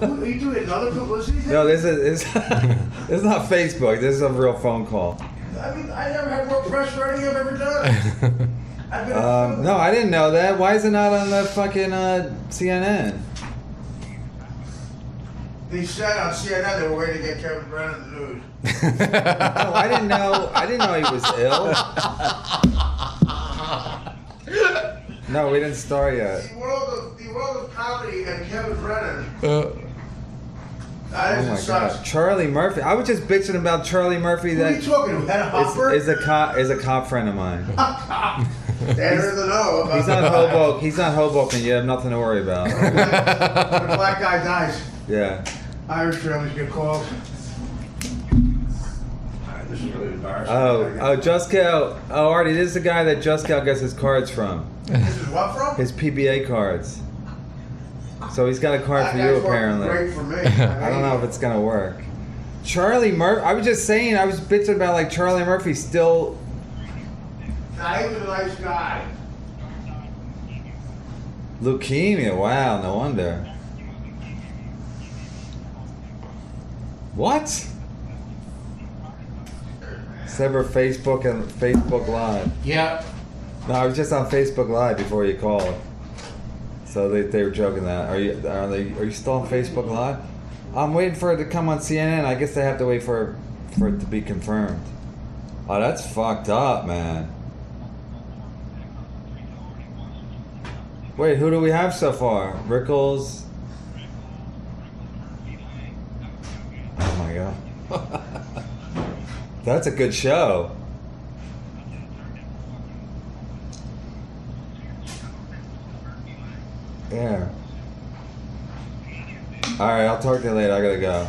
Are you doing another publicity thing? No, this is it's not Facebook. This is a real phone call. I mean, I never had more press for anything I've ever done. No, I didn't know that. Why is it not on the fucking CNN? They said on CNN they were waiting to get Kevin Brennan in the news. No, I didn't know. I didn't know he was ill. No, we didn't start yet. The world of comedy and Kevin Brennan. Oh my God, Charlie Murphy. I was just bitching about Charlie Murphy. What are you talking about? Hopper? Is a cop friend of mine. They're in the know. He's not Hoboken. He's not Hoboken. You have nothing to worry about. When a black guy dies. Yeah. Irish families get calls. This is really embarrassing. Oh, Juscal. Oh, Artie, this is the guy that Juscal gets his cards from. This is what from? His PBA cards. So he's got a card for you, apparently. Great for me. I don't know if it's gonna work. Charlie Murphy. I was just saying. I was bitching about like Charlie Murphy still. Nah, he was a nice guy. Leukemia. Wow. No wonder. What? Sever Facebook and Facebook Live. Yeah. No, I was just on Facebook Live before you called. So they were joking that. Are you still on Facebook Live? I'm waiting for it to come on CNN. I guess they have to wait for it to be confirmed. Oh, that's fucked up, man. Wait, who do we have so far? Rickles. Oh my God. That's a good show. Yeah. Alright, I'll talk to you later. I gotta go.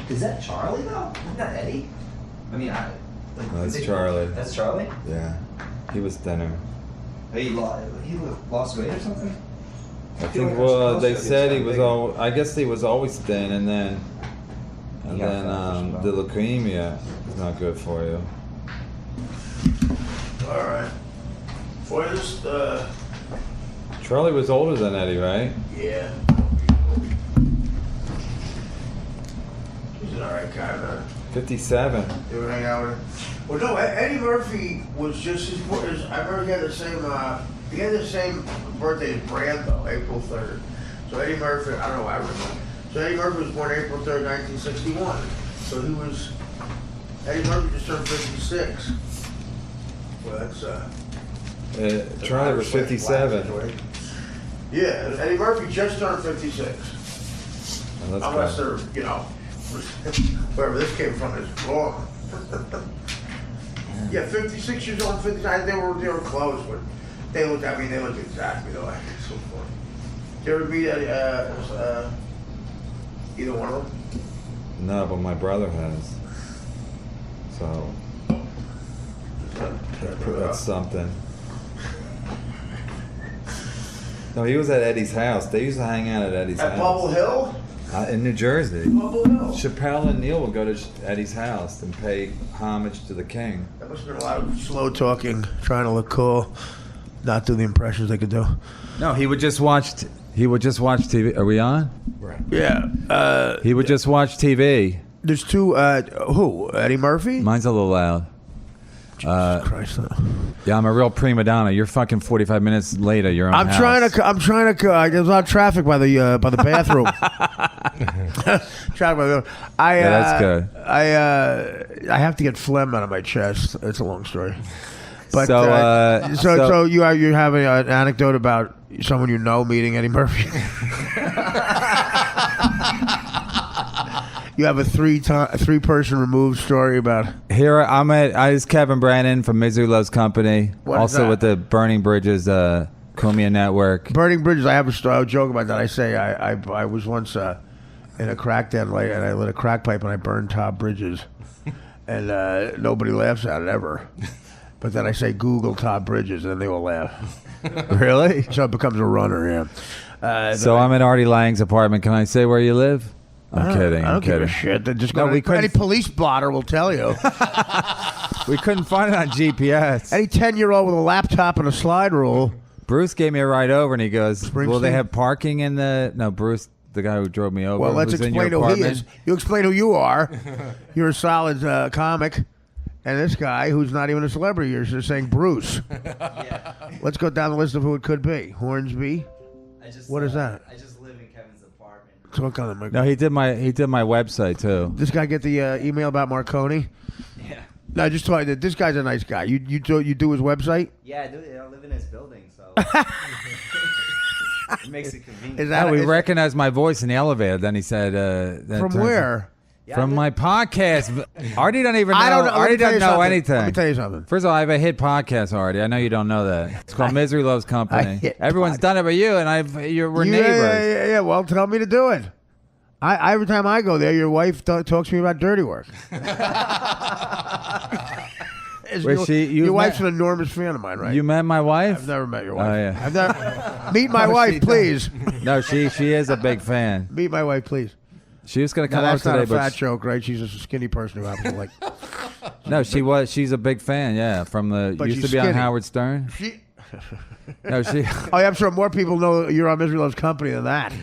Is that Charlie though? Isn't that Eddie? I mean, No, that's Charlie. That's Charlie? Yeah. He was thinner. He lost weight or something? I think, well, they said he was I guess he was always thin, and then the leukemia is not good for you. All right. For this, Charlie was older than Eddie, right? yeah. He's an alright guy, man. 57. You ever hang out with him? Well, no, Eddie Murphy was just I remember he had the same birthday as Brando, April 3rd. So Eddie Murphy, I don't know why I remember. So Eddie Murphy was born April 3rd, 1961. So Eddie Murphy just turned 56. Well, that's, Charlie was 57. Yeah, Eddie Murphy just turned 56. Oh, that's Unless good. they're, wherever this came from is wrong. Yeah, 56 years old, 59. They were close, but they looked exactly like. It's so funny. Did you ever meet either one of them? No, but my brother has. So that's something. No, he was at Eddie's house. They used to hang out at Eddie's house. At Bubble Hill? In New Jersey. Bubble Hill. Chappelle and Neil would go to Eddie's house and pay homage to the king. That must have been a lot of slow talking, trying to look cool, not do the impressions they could do. No, he would just watch TV. Are we on? Right. Yeah. He would just watch TV. There's two. Who? Eddie Murphy? Mine's a little loud. Jesus Christ. Yeah, I'm a real prima donna. You're fucking 45 minutes later. You're on. I'm trying to. There's a lot of traffic by the bathroom. Traffic by the. Yeah, that's good. I have to get phlegm out of my chest. It's a long story. But so you have an anecdote about someone you know meeting Eddie Murphy. You have a three-person removed story about. Here it's Kevin Brennan from Misery Loves Company. What is also that? with the Burning Bridges Cumia Network. Burning Bridges. I have a joke about that. I say I was once in a crack den and I lit a crack pipe and I burned Todd Bridges, and nobody laughs at it ever. But then I say Google Todd Bridges and then they all laugh. Really? So it becomes a runner. Yeah. So I'm in Artie Lang's apartment. Can I say where you live? I'm kidding. I don't give a shit. They're just any police blotter will tell you. We couldn't find it on GPS. Any 10-year-old with a laptop and a slide rule. Bruce gave me a ride over, and he goes, "Will they Springsteen? have parking in the?" No, Bruce, the guy who drove me over. Well, let's was in explain your who he apartment. is. You explain who you are. You're a solid comic. And this guy, who's not even a celebrity, you're just saying Bruce. Yeah. Let's go down the list of who it could be. Hornsby. What is that? I just live in Kevin's apartment. Click on it. No, he did my website too. This guy get the email about Marconi? Yeah. No, I just told you that this guy's a nice guy. You do his website? Yeah, I do. I live in his building, so it makes it convenient. Is that We recognized my voice in the elevator. Then he said, from where? Yeah, From my podcast. Artie don't even know. I don't know. Artie doesn't know anything. Let me tell you something. First of all, I have a hit podcast, Artie. I know you don't know that. It's called Misery Loves Company. Everyone's done it but you, and we're neighbors. Yeah. Well, tell me to do it. Every time I go there, your wife talks to me about dirty work. Your wife's an enormous fan of mine, right? You met my wife? I've never met your wife. Oh, yeah. I've never meet my wife, please. No, she is a big fan. Meet my wife, please. She was going to come Now, up that's today, not a but fat joke, right? She's a skinny person who happens to like. no, she's a big fan. Yeah, from the But used she's to be on skinny. Howard Stern. No, she. Oh, yeah, I'm sure more people know you're on Misery Loves Company than that.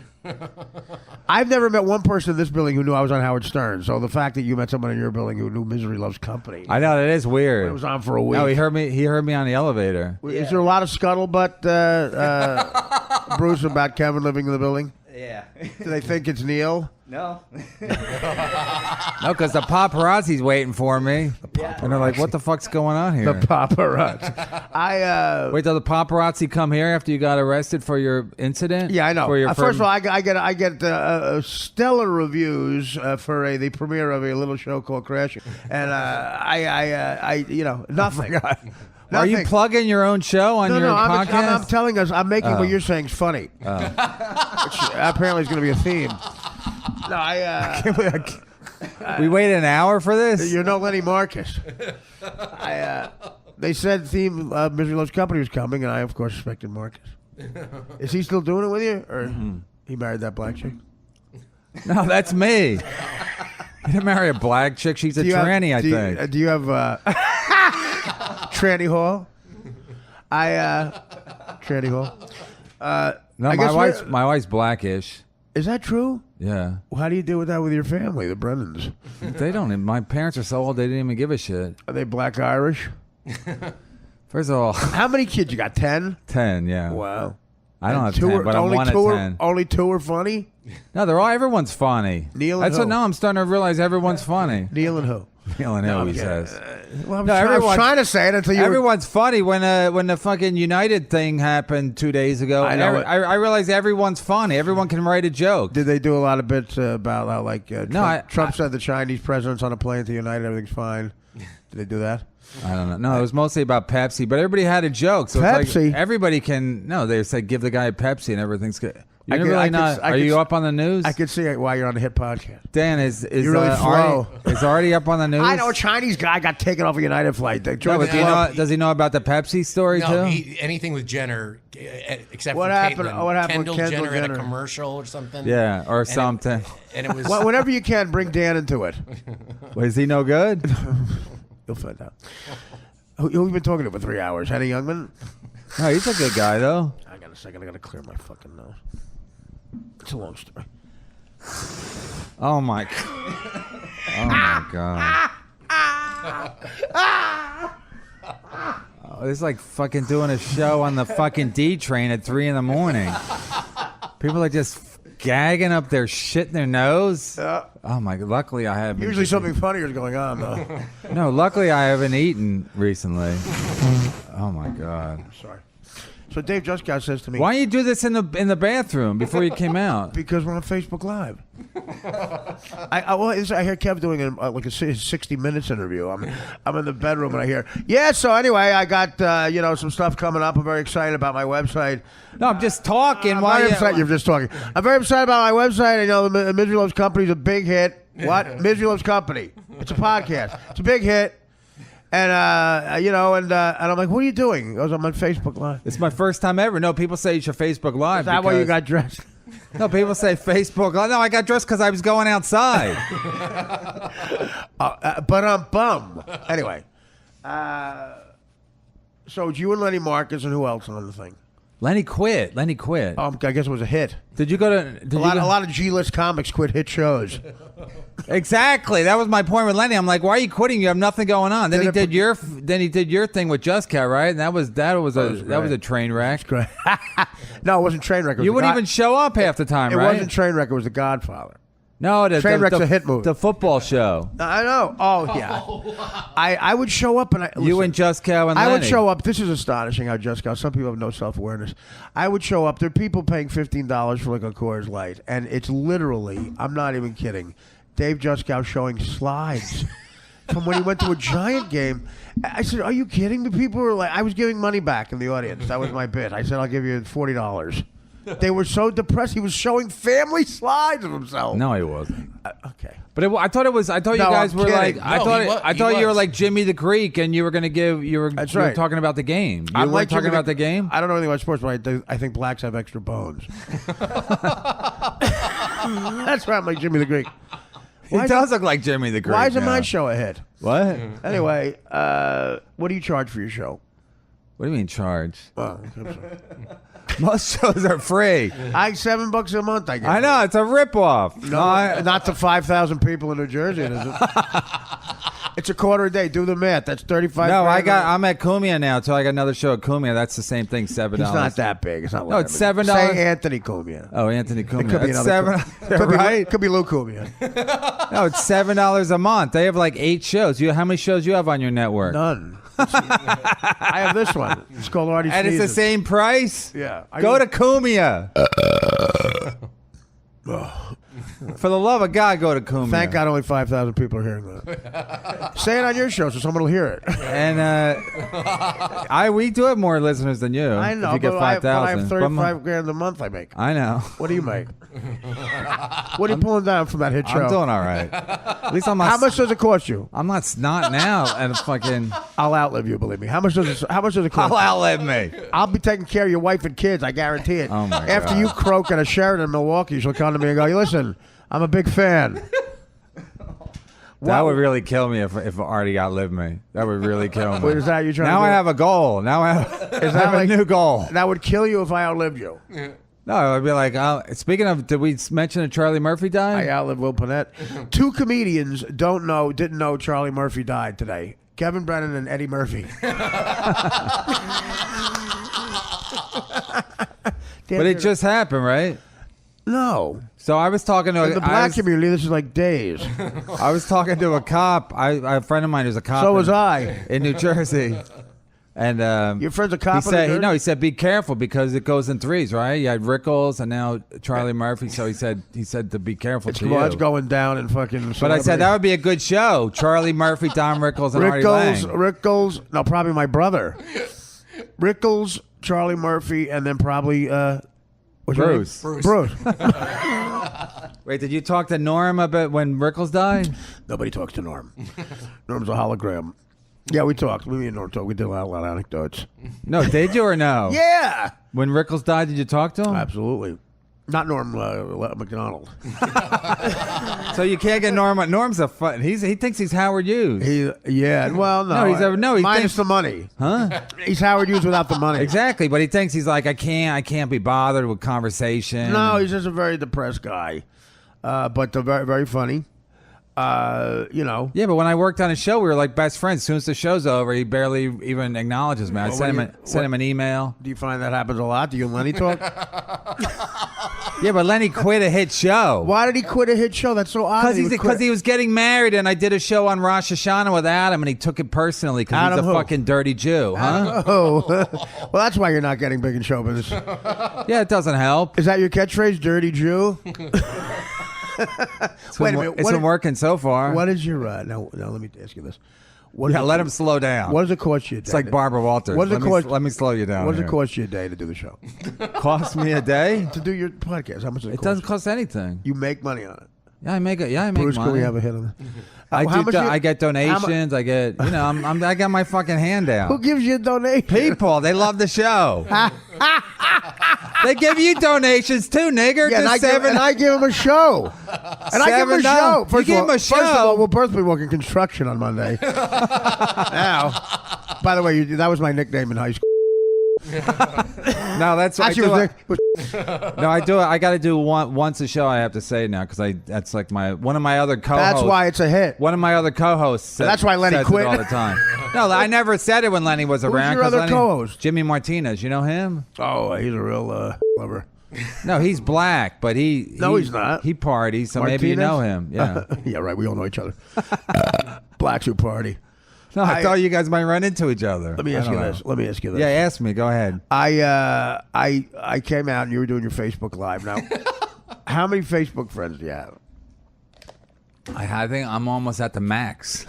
I've never met one person in this building who knew I was on Howard Stern. So the fact that you met someone in your building who knew Misery Loves Company, I know that is weird. it was on for a week. No, he heard me. He heard me on the elevator. Is there a lot of scuttlebutt, Bruce, about Kevin living in the building? Yeah. Do they think it's Neil? No. No, because the paparazzi's waiting for me, and they're like, "What the fuck's going on here?" The paparazzi. Wait till the paparazzi come here after you got arrested for your incident. Yeah, I know. For your First of all, I get stellar reviews for the premiere of a little show called Crashing, and nothing. Are you plugging your own show on your podcast? I'm telling us. I'm making what you're saying is funny. Which apparently is going to be a theme. No, we waited an hour for this. You're no Lenny Marcus. They said theme Misery Loves Company was coming, and I of course expected Marcus. Is he still doing it with you, or he married that black chick? No, that's me. You didn't marry a black chick. She's a tranny, I think. Do you have tranny hall? Tranny hall. No, my wife's blackish. Is that true? Yeah. Well, how do you deal with that with your family, the Brennans? They don't. My parents are so old they didn't even give a shit. Are they black Irish? First of all, how many kids you got? 10? 10, yeah. Wow. I don't have 10, but I'm one of 10. Only 2 are funny? No, everyone's funny. Neil and who? Now I'm starting to realize everyone's funny. Neil and who? Neil and who, he says. Well, I was trying to say it until you everyone's funly when the fucking United thing happened 2 days ago. I know. I realized everyone's funny. Everyone can write a joke. Did they do a lot of bits about how, like, No, Trump said the Chinese president's on a plane to United, everything's fine? Did they do that? I don't know. No, it was mostly about Pepsi, but everybody had a joke. So Pepsi? It's like everybody can. No, they said give the guy a Pepsi and everything's good. Are you up on the news? I could see why you're on the hit podcast. Dan, is you really Artie, is Artie up on the news? I know a Chinese guy got taken off a United flight. No, but does he know about the Pepsi story No, too? anything with Jenner, except What for happened? Caitlyn. What happened Kendall with Kendall Jenner at Jenner? a commercial or something. Yeah, or something. And it was well, whenever you can, bring Dan into it. Is he no good? You'll find out. Who you been talking to for 3 hours? Henny Youngman? No, he's a good guy though. I got a second. I got to clear my fucking nose. It's a long story. Oh my god. Oh, it's like fucking doing a show on the fucking D train at 3 a.m. People are just gagging up their shit in their nose. Oh my god. Luckily I haven't. Usually something funnier is going on though. No, luckily I haven't eaten recently. Oh my god. Sorry. So Dave Justgow says to me, "Why don't you do this in the bathroom before you came out?" Because we're on Facebook Live. I hear Kev doing like a 60 Minutes interview. I'm in the bedroom and I hear, yeah. So anyway, I got some stuff coming up. I'm very excited about my website. No, I'm just talking. You're just talking. I'm very excited about my website. I know the Misery Loves Company is a big hit. What? Misery Loves Company. It's a podcast. It's a big hit. And and I'm like, what are you doing? He goes, I'm on Facebook Live. It's my first time ever. No, people say it's your Facebook Live. Is that why you got dressed? No, people say Facebook. Oh, no, I got dressed because I was going outside. But I'm bum. Anyway. So it's you and Lenny Marcus and who else on the thing? Lenny quit. I guess it was a hit. Did you go to? A lot of G-list comics quit hit shows. Exactly. That was my point with Lenny. I'm like, why are you quitting? You have nothing going on. Then he did your thing with Just Cat, right? And that was a train wreck. No, it wasn't train wreck. You wouldn't even show up half the time, right? It wasn't train wreck. It was The Godfather. No, Trainwreck's a hit movie. The football show. I know. Oh yeah. I would show up and you and Just Cow and Lenny. I would show up. This is astonishing how Just Cow. Some people have no self-awareness. I would show up. There are people paying $15 for like a Coors Light, and it's literally. I'm not even kidding. Dave Just Cow showing slides from when he went to a Giant game. I said, "Are you kidding me?" People were like, "I was giving money back in the audience." That was my bit. I said, "I'll give you $40." They were so depressed. He was showing family slides of himself. No, he wasn't. Okay, but I thought you guys were kidding. like. I thought you were like Jimmy the Greek, and you were going to give. You were talking about the game. You weren't talking about the game. I don't know anything about sports, but I think blacks have extra bones. That's why I'm like Jimmy the Greek. He does look like Jimmy the Greek. Why isn't my show a hit? What? Anyway, what do you charge for your show? What do you mean charge? Oh, most shows are free. $7 a month, I guess. I know, it's a ripoff. No, not to 5,000 people in New Jersey, is it? It's a quarter a day. Do the math. That's 35. No, I'm at Cumia now, so I got another show at Cumia. That's the same thing, $7. It's not that big. It's not. No, it's $7. Say Anthony Cumia. Oh, Anthony Cumia. It could be it's another. $7. Could be Lou Cumia. No, it's $7 a month. They have like 8 shows. How many shows you have on your network? None. I have this one. It's called Artie. And it's the same price? Yeah. Go to Cumia. For the love of God, go to Cumia. Thank God only 5,000 people are hearing that. Say it on your show so someone will hear it. And we do have more listeners than you. I know, if you get 5,000. I have 35 grand a month I make. I know. What do you make? What are you pulling down from that hit show? I'm doing all right. At least I'm not. How much does it cost you? I'm not now, and fucking. I'll outlive you, believe me. How much does it cost? I'll outlive me. I'll be taking care of your wife and kids. I guarantee it. Oh my After God. you croak at a Sheraton in Milwaukee, she'll come to me and go, "Listen, I'm a big fan." That would really kill me if Artie outlived me. That would really kill me. Wait, is that you trying now to do? I have a goal. Now I have a new goal. That would kill you if I outlived you. No, I'd be like, speaking of, did we mention that Charlie Murphy died? I outlived Will Panett. 2 comedians didn't know Charlie Murphy died today. Kevin Brennan and Eddie Murphy. But it just happened, right? No. So I was talking to In the black community, this is like days. I was talking to a cop. A friend of mine who's a cop. So was I. In New Jersey. And your friend's a cop. He said be careful because it goes in threes, right? You had Rickles and now Charlie Murphy. So he said to be careful. It's going down in fucking. But I said that would be a good show. Charlie Murphy, Don Rickles, and Artie Lang. Rickles. No, probably my brother. Rickles, Charlie Murphy, and then probably Bruce. Wait, did you talk to Norm about when Rickles died? Nobody talks to Norm. Norm's a hologram. Yeah, we talked. Me and Norm talked. We did a lot of anecdotes. No, did you or no? Yeah. When Rickles died, did you talk to him? Absolutely. Not Norm McDonald. So you can't get Norm. Norm's a fun. He thinks he's Howard Hughes. Well, no. He minus thinks, the money. Huh? He's Howard Hughes without the money. Exactly, but he thinks he's like I can't be bothered with conversation. No, he's just a very depressed guy, but very very funny. Yeah, but when I worked on a show, we were like best friends. As soon as the show's over, he barely even acknowledges me. I sent him an email. Do you find that happens a lot? Do you and Lenny talk? Yeah, but Lenny quit a hit show. Why did he quit a hit show? That's so odd. Because he was getting married, and I did a show on Rosh Hashanah with Adam, and he took it personally because he's a fucking dirty Jew, huh? Oh, well, that's why you're not getting big in show business. Yeah, it doesn't help. Is that your catchphrase, dirty Jew? Wait a minute. It's been working so far. What is your now? Let me ask you this. Let him slow down. What does it cost you a day? It's like Barbara Walters. Let me slow you down. What does it cost you a day to do the show? Cost me a day? To do your podcast. How much does it cost? It doesn't cost anything. You make money on it. Yeah, I make it. Yeah, I make Bruce, money. can we have a hit on that? I get donations. I get, I got my fucking hand out. Who gives you a donation? People, they love the show. They give you donations too, nigger. Yeah, and I give him a show. And I give him a show. First of all, we'll both be working construction on Monday. Now, by the way, that was my nickname in high school. No, that's Actually, no, I do it. I got to do once a show. I have to say now because that's like one of my other co-hosts. That's why it's a hit. One of my other co-hosts. That's why Lenny says quit it all the time. No, I never said it when Lenny was around. Who's your other co-host? Jimmy Martinez. You know him? Oh, he's a real lover. No, he's black, but he's not. He parties, so Martinez? maybe you know him. Yeah. Yeah, right. We all know each other. Blacks who party. No, I thought you guys might run into each other. Let me ask you this. Yeah, ask me. Go ahead. I came out and you were doing your Facebook Live. Now, how many Facebook friends do you have? I think I'm almost at the max.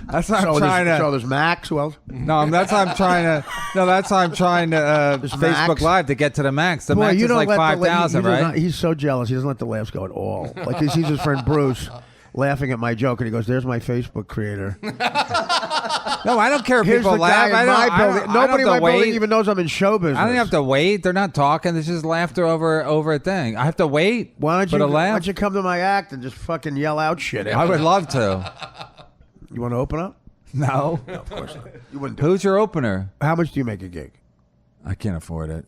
That's why I'm trying to. So there's Max. Who else? No, that's why I'm trying to. No, that's why I'm trying to Facebook Max? Live to get to the max. The max is like 5,000, right? He's so jealous. He doesn't let the laughs go at all. Like he sees his friend Bruce laughing at my joke, and he goes, "There's my Facebook creator." No, I don't care if Here's people the laugh. guy in my building. Nobody in my building even knows I'm in show business. I don't have to wait. They're not talking. It's just laughter over a thing. I have to wait. Why for the laugh? Why don't you come to my act and just fucking yell out shit? I would love to. You want to open up? No. No, of course not. You wouldn't. Who's your opener? How much do you make a gig? I can't afford it.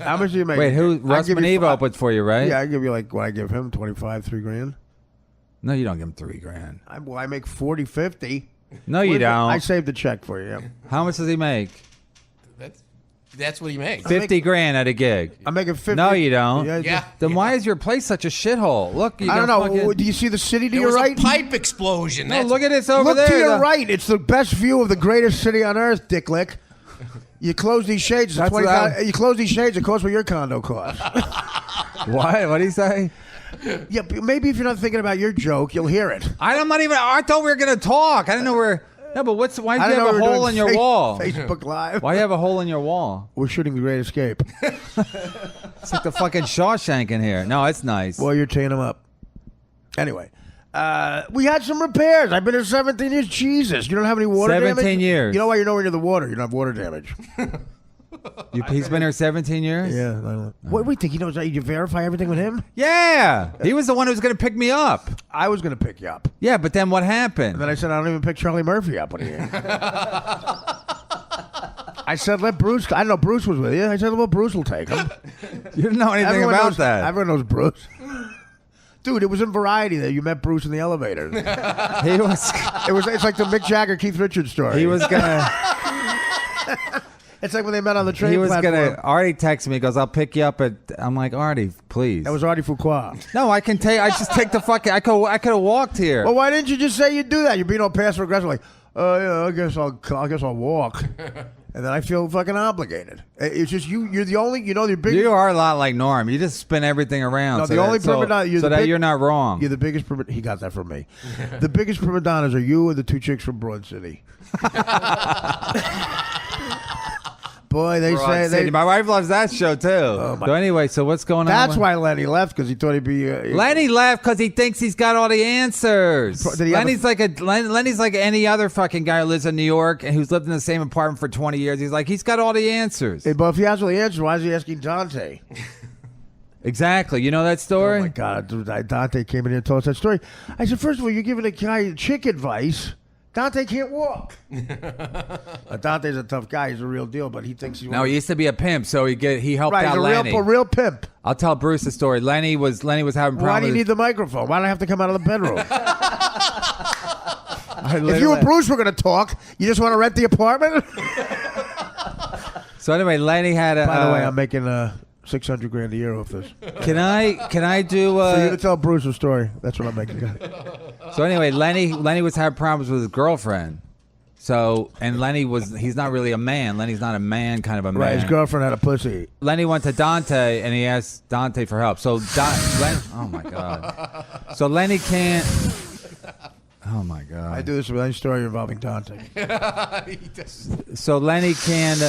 How much do you make? Wait, Russ Maneve opened for you, right? Yeah, I give you like what I give him, 25, $3,000. No, you don't give him $3,000. I make 40, 50. No, you don't. I saved the check for you. Yeah. How much does he make? That's what he makes. $50,000 at a gig. I'm making 50. No, you don't. Yeah. Then why is your place such a shithole? Look, I don't know. Do you see the city to There your was right? a pipe explosion. No, look at this over Look there. to your right. It's the best view of the greatest city on earth, Dicklick. You close these shades. That's You close these shades. It costs what your condo costs. What? What did he say? Yeah, maybe if you're not thinking about your joke, you'll hear it. I'm not even. I thought we were gonna talk. I didn't know where. No, but why do you have a hole in your wall? Facebook Live. Why do you have a hole in your wall? We're shooting The Great Escape. It's like the fucking Shawshank in here. No, it's nice. Well, you're teeing them up. Anyway, we had some repairs. I've been here 17 years. Jesus, you don't have any water damage? 17 years. You know why you're nowhere near the water? You don't have water damage. He's been here 17 years? Yeah. I don't know. What do we think? He knows? You verify everything with him? Yeah. He was the one who was going to pick me up. I was going to pick you up. Yeah, but then what happened? And then I said, I don't even pick Charlie Murphy up when he I said, let Bruce. I know Bruce was with you. I said, well, Bruce will take him. You didn't know anything Everyone about knows, that. Everyone knows Bruce. Dude, it was in Variety that you met Bruce in the elevator. He was. It's like the Mick Jagger, Keith Richards story. He was going to. It's like when they met on the train He was platform. going to. Artie texted me, he goes, I'll pick you up at. I'm like, Artie, please. That was Artie Fuqua. No, I can take. I just take the fucking. I could have walked here. Well, why didn't you just say you'd do that? You're being all passive aggressive, like, yeah, I guess I'll walk. And then I feel fucking obligated. It's just you're the only, you're big. You are a lot like Norm. You just spin everything around. No, so the only that, prima donna. that you're not wrong. You're the biggest prima. He got that from me. The biggest prima donnas are you and the two chicks from Broad City. Boy, they say they. My wife loves that show too. So anyway, so what's going on? That's why Lenny left, because he thought he'd be. Lenny left because he thinks he's got all the answers. Lenny's like any other fucking guy who lives in New York and who's lived in the same apartment for 20 years. He's got all the answers. Hey, but if he has all the answers, why is he asking Dante? Exactly. You know that story? Oh my God, dude, Dante came in here and told us that story. I said, first of all, you're giving a guy chick advice. Dante can't walk. Dante's a tough guy. He's a real deal, but he thinks he. No, he used to be a pimp, so he helped out he's Lenny. a real pimp. I'll tell Bruce the story. Lenny was having problems. Why do you need the microphone? Why do I have to come out of the bedroom? If you and Bruce were going to talk, you just want to rent the apartment? So anyway, Lenny had a. By the way, I'm making $600,000 a year off this. Can I do? For you to tell Bruce a story. That's what I'm making. So anyway, Lenny was having problems with his girlfriend. So he's not really a man. Lenny's not a man, kind of a man. Right, his girlfriend had a pussy. Lenny went to Dante and he asked Dante for help. So oh my God. So Lenny can't. Oh my God. I do this with any story involving Dante. So Lenny can't.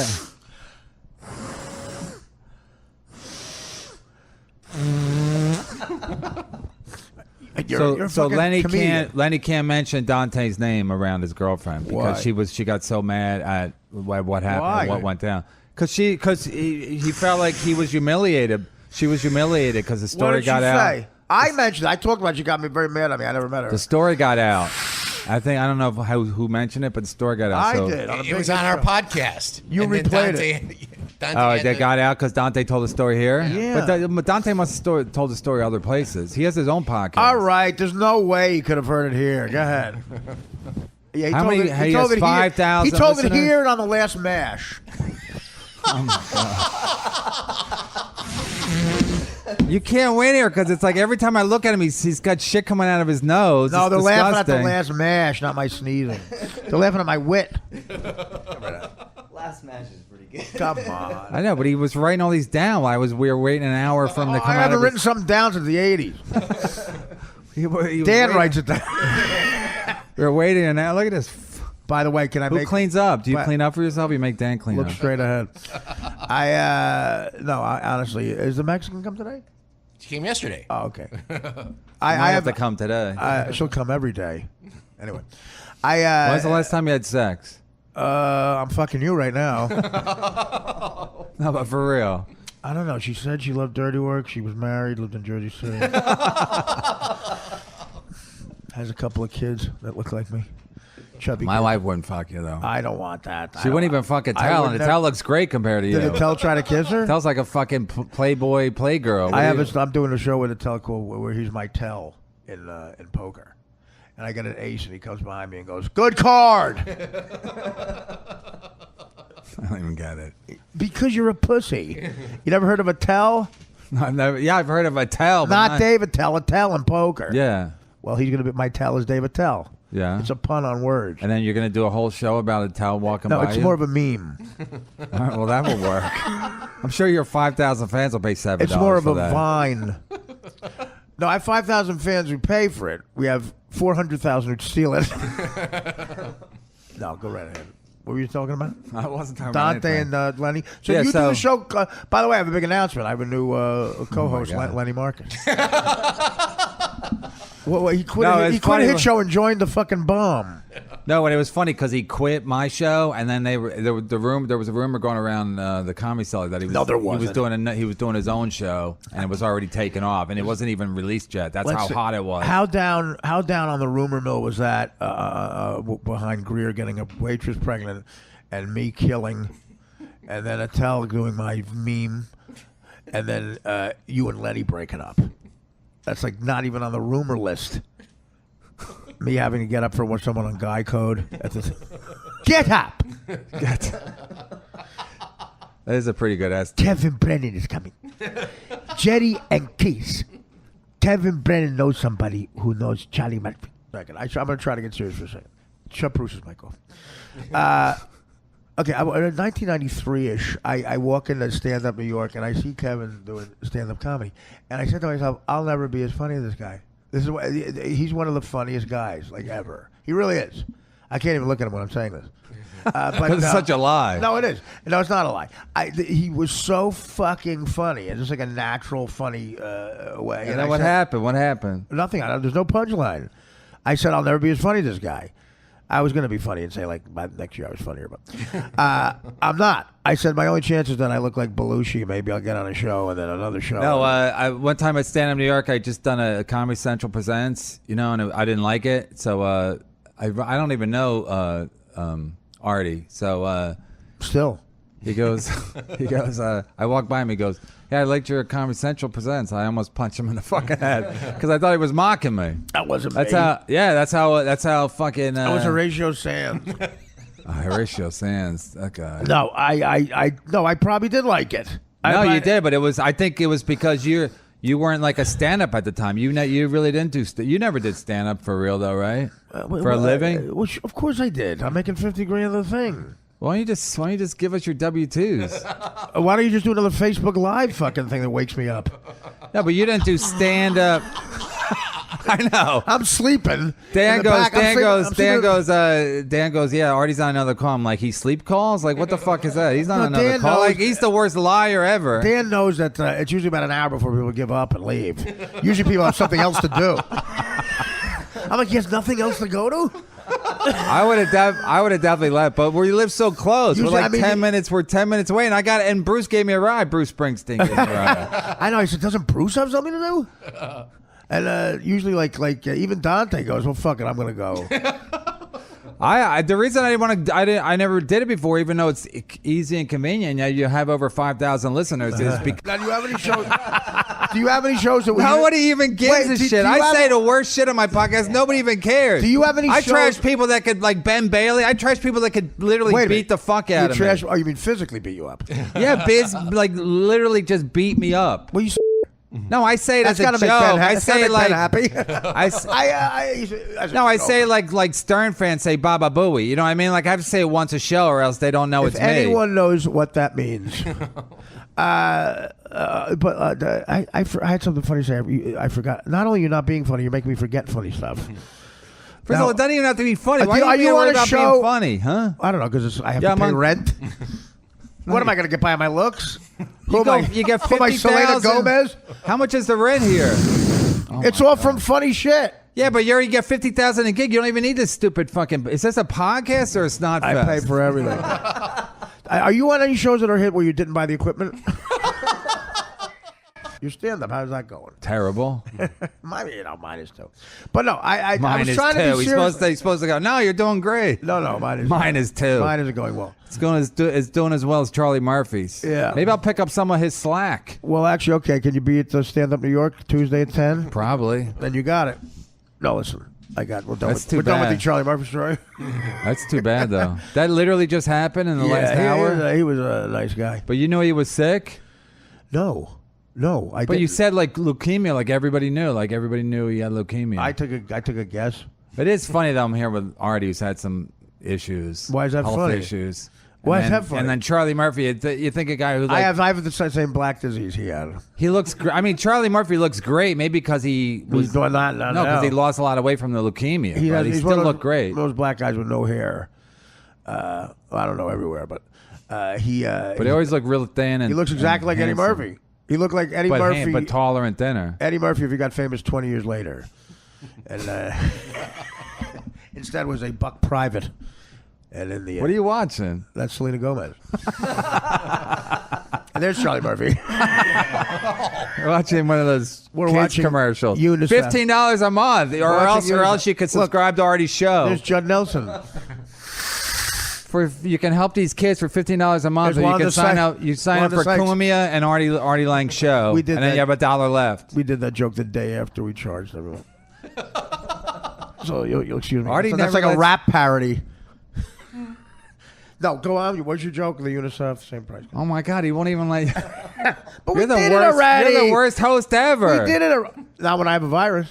You're a So fucking comedian. Lenny can't mention Dante's name around his girlfriend because Why? she got so mad at what happened, Why? what went down. Because he felt like he was humiliated. She was humiliated because the What story did got she out. say? I mentioned. I talked about. She got me very mad at me. I never met her. The story got out. I don't know who mentioned it, but the story got out. I So, did. It was on our podcast. You And then replayed Dante Oh, had they to- got out because Dante told the story here? Yeah. But Dante must have told the story other places. He has his own podcast. All right. There's no way he could have heard it here. Go ahead. Yeah, How many- he told has it here. 5,000 He told it listeners? here and on the last MASH. You can't win here because it's like every time I look at him, he's got shit coming out of his nose. No, It's they're laughing at the disgusting. last MASH, not my sneezing. They're laughing at my wit. Last match is pretty good. Come on. I know, but he was writing all these down while we were waiting an hour for him to come I out haven't of written his... something down since the 80s. He was Dan waiting- writes it down. We were waiting an hour. Look at this. By the way, can I Who make cleans up? Do you What? clean up for yourself? Or you make Dan clean look up? straight ahead? I honestly, is the Mexican come today? She came yesterday. Oh, okay. I I have to come today. she'll come every day. Anyway, When's the last time you had sex? I'm fucking you right now. No, but for real. I don't know. She said she loved dirty work. She was married, lived in Jersey City. Has a couple of kids that look like me. Chubby. My kid. wife wouldn't fuck you though. I don't want that. She wouldn't even fucking tell, and Tell looks great compared to you. Did Tell try to kiss her? Tell's like a fucking Playboy playgirl. I'm doing a show with Tell called where he's my Tell in poker, and I get an ace, and he comes behind me and goes, "Good card," I don't even get it. because you're a pussy. You never heard of a Tell? No, I've never. Yeah, I've heard of a Tell, but Not David Tell, a Tell in poker. Yeah, Well, he's gonna be my Tell is David Tell. yeah. It's a pun on words. And then you're gonna do a whole show about a Tell walking No, by it's you? more of a meme. All right, well, that will work. I'm sure your 5,000 fans will pay $7. It's more of for a that. vine. No, I have 5,000 fans who pay for it. We have 400,000 who steal it. No, go right ahead. What were you talking about? I wasn't talking about Dante anything. and Lenny. So Yeah, you do so- the show. By the way, I have a big announcement. I have a new co-host, God. Lenny Marcus. Well, he quit. No, he it's quit a funny hit when- show and joined the fucking bomb. No, and it was funny because he quit my show, and then there was a rumor going around the Comedy Cellar that he was No, there he was wasn't. he was doing his own show, and it was already taken off, and it wasn't even released yet. That's how Let's see. hot it was. How down on the rumor mill was that behind Greer getting a waitress pregnant and me killing, and then Attell doing my meme, and then you and Lenny breaking up. That's like not even on the rumor list. Me having to get up for someone on Guy Code. Get up! That is a pretty good ass. Kevin Brennan is coming. Jerry and Keith. Kevin Brennan knows somebody who knows Charlie Murphy. I'm going to try to get serious for a second. Shut Bruce's mic off. Okay, in 1993-ish, I walk into stand-up New York, and I see Kevin doing stand-up comedy. And I said to myself, I'll never be as funny as this guy. He's one of the funniest guys, like, ever. He really is. I can't even look at him when I'm saying this. But It's such a lie. No, it is. No, it's not a lie. He was so fucking funny, and just like a natural, funny way. And And then I what said, happened? What happened? Nothing. There's no punchline. I said I'll never be as funny as this guy. I was going to be funny and say like by next year I was funnier, but I'm not. I said my only chance is that I look like Belushi. Maybe I'll get on a show and then another show. No, one time at Stand Up New York, I just done a Comedy Central Presents, and I didn't like it, so I don't even know Artie. So Still. he goes, I walked by him. He goes, "Yeah, I liked your Comedy Central Presents." I almost punched him in the fucking head because I thought he was mocking me. That wasn't That's me. how. Yeah, that's how fucking. That was Horatio Sands. Horatio Sands. That guy. No, I probably did like it. No, you did, but I think it was because you weren't like a stand-up at the time. You really didn't do. You never did stand-up for real though, right? For a living. Which of course I did. I'm making $50,000 of the thing. Why don't you just give us your W-2s? Why don't you just do another Facebook Live fucking thing that wakes me up? No, but you didn't do stand-up. I know. I'm sleeping. Dan in the back. I'm sleeping- Dan goes, yeah, Artie's on another call. I'm like, he sleep calls? Like, what the fuck is that? He's not No, on another Dan call. knows- Like, he's the worst liar ever. Dan knows that it's usually about an hour before people give up and leave. Usually people have something else to do. I'm like, he has nothing else to go to. I would have definitely left, but we live so close. Usually, We're like 10 minutes. We're 10 minutes away, and Bruce gave me a ride. Bruce Springsteen gave me a ride. I know. I said, doesn't Bruce have something to do? And usually, even Dante goes, well, fuck it, I'm gonna go. The reason I didn't want to, I never did it before, even though it's easy and convenient. Yeah, you have over 5,000 listeners. Is because Now, do you have any shows? Do you have any shows that we? nobody even gives Wait, a do shit. you I have- say the worst shit on my podcast. Nobody even cares. Do you have any I shows- trash people that could, like Ben Bailey. I trash people that could literally Wait a beat minute. the fuck You out of trash? me. Oh, you mean physically beat you up? Yeah, Biz, like literally just beat me up. Well, you. No, I say it That's as a gotta joke. make Ben I say Ben like happy. I say like Stern fans say Baba Booey. You know what I mean? Like I have to say it once a show, or else they don't know If it's me. anyone knows what that means. I had something funny to say. I forgot. Not only you're not being funny, you're making me forget funny stuff. First of all, it doesn't even have to be funny. Why are are you you on worried a about show- being funny, huh? I don't know because I have Yeah, to pay I'm on- rent. What am I going to get by my looks? You get who am I, Selena 50,000. Gomez? How much is the rent here? It's all from funny shit. Yeah, but you already get 50,000 a gig. You don't even need this stupid fucking. Is this a podcast or a snot I fest? pay for everything. Are you on any shows that are hit where you didn't buy the equipment? Your stand-up, how's that going? Terrible. Mine is too. But no, I Mine was is trying to two. be He's serious. supposed to go. No, you're doing great. No, mine is. Mine is two. Mine isn't going well. It's doing as well as Charlie Murphy's. Yeah. Maybe I'll pick up some of his slack. Well, actually, okay. Can you be at the Stand Up New York Tuesday at 10? Probably. Then you got it. No, listen. We're done That's with too we're done with bad. the Charlie Murphy story. That's too bad though. That literally just happened in the last hour. He was a nice guy. But you knew he was sick. No. I. But you said like leukemia, like everybody knew. Like everybody knew he had leukemia. I took a guess. It is funny that I'm here with Artie, who's had some issues. Why is that health funny? issues. Why And is then- that funny? And then Charlie Murphy, you think a guy who like, I have the same black disease he had. he looks. I mean, Charlie Murphy looks great. Maybe because he was He's doing that. no, because he lost a lot of weight from the leukemia. But he he's still one of looked great. Those black guys with no hair. I don't know everywhere, but he. But he always looked real thin and he looks exactly like Eddie handsome. Murphy. He looked like Eddie But, Murphy. but taller and thinner. Eddie Murphy, if he got famous 20 years later, and instead was a buck private, and in the What are you watching? that's Selena Gomez. And there's Charlie Murphy. We're watching one of those We're kids watching commercials. UNICEF. $15 a month, or Watching else UNICEF. you could subscribe to Artie's show. There's Judd Nelson. You can help these kids for $15 a month. There's Or one you on can the sign site. up. You sign One up on for the sites. Cumia and Artie Lang's show. We did and then that. you have $1 left. We did that joke the day after we charged everyone. So you'll excuse me. Artie So that's never like a lets- rap parody. No, go on. What's your joke? The UNICEF, same price. Oh my God, he won't even let you. But You're we the did worst. it already. You're the worst host ever. We did it. Not when I have a virus.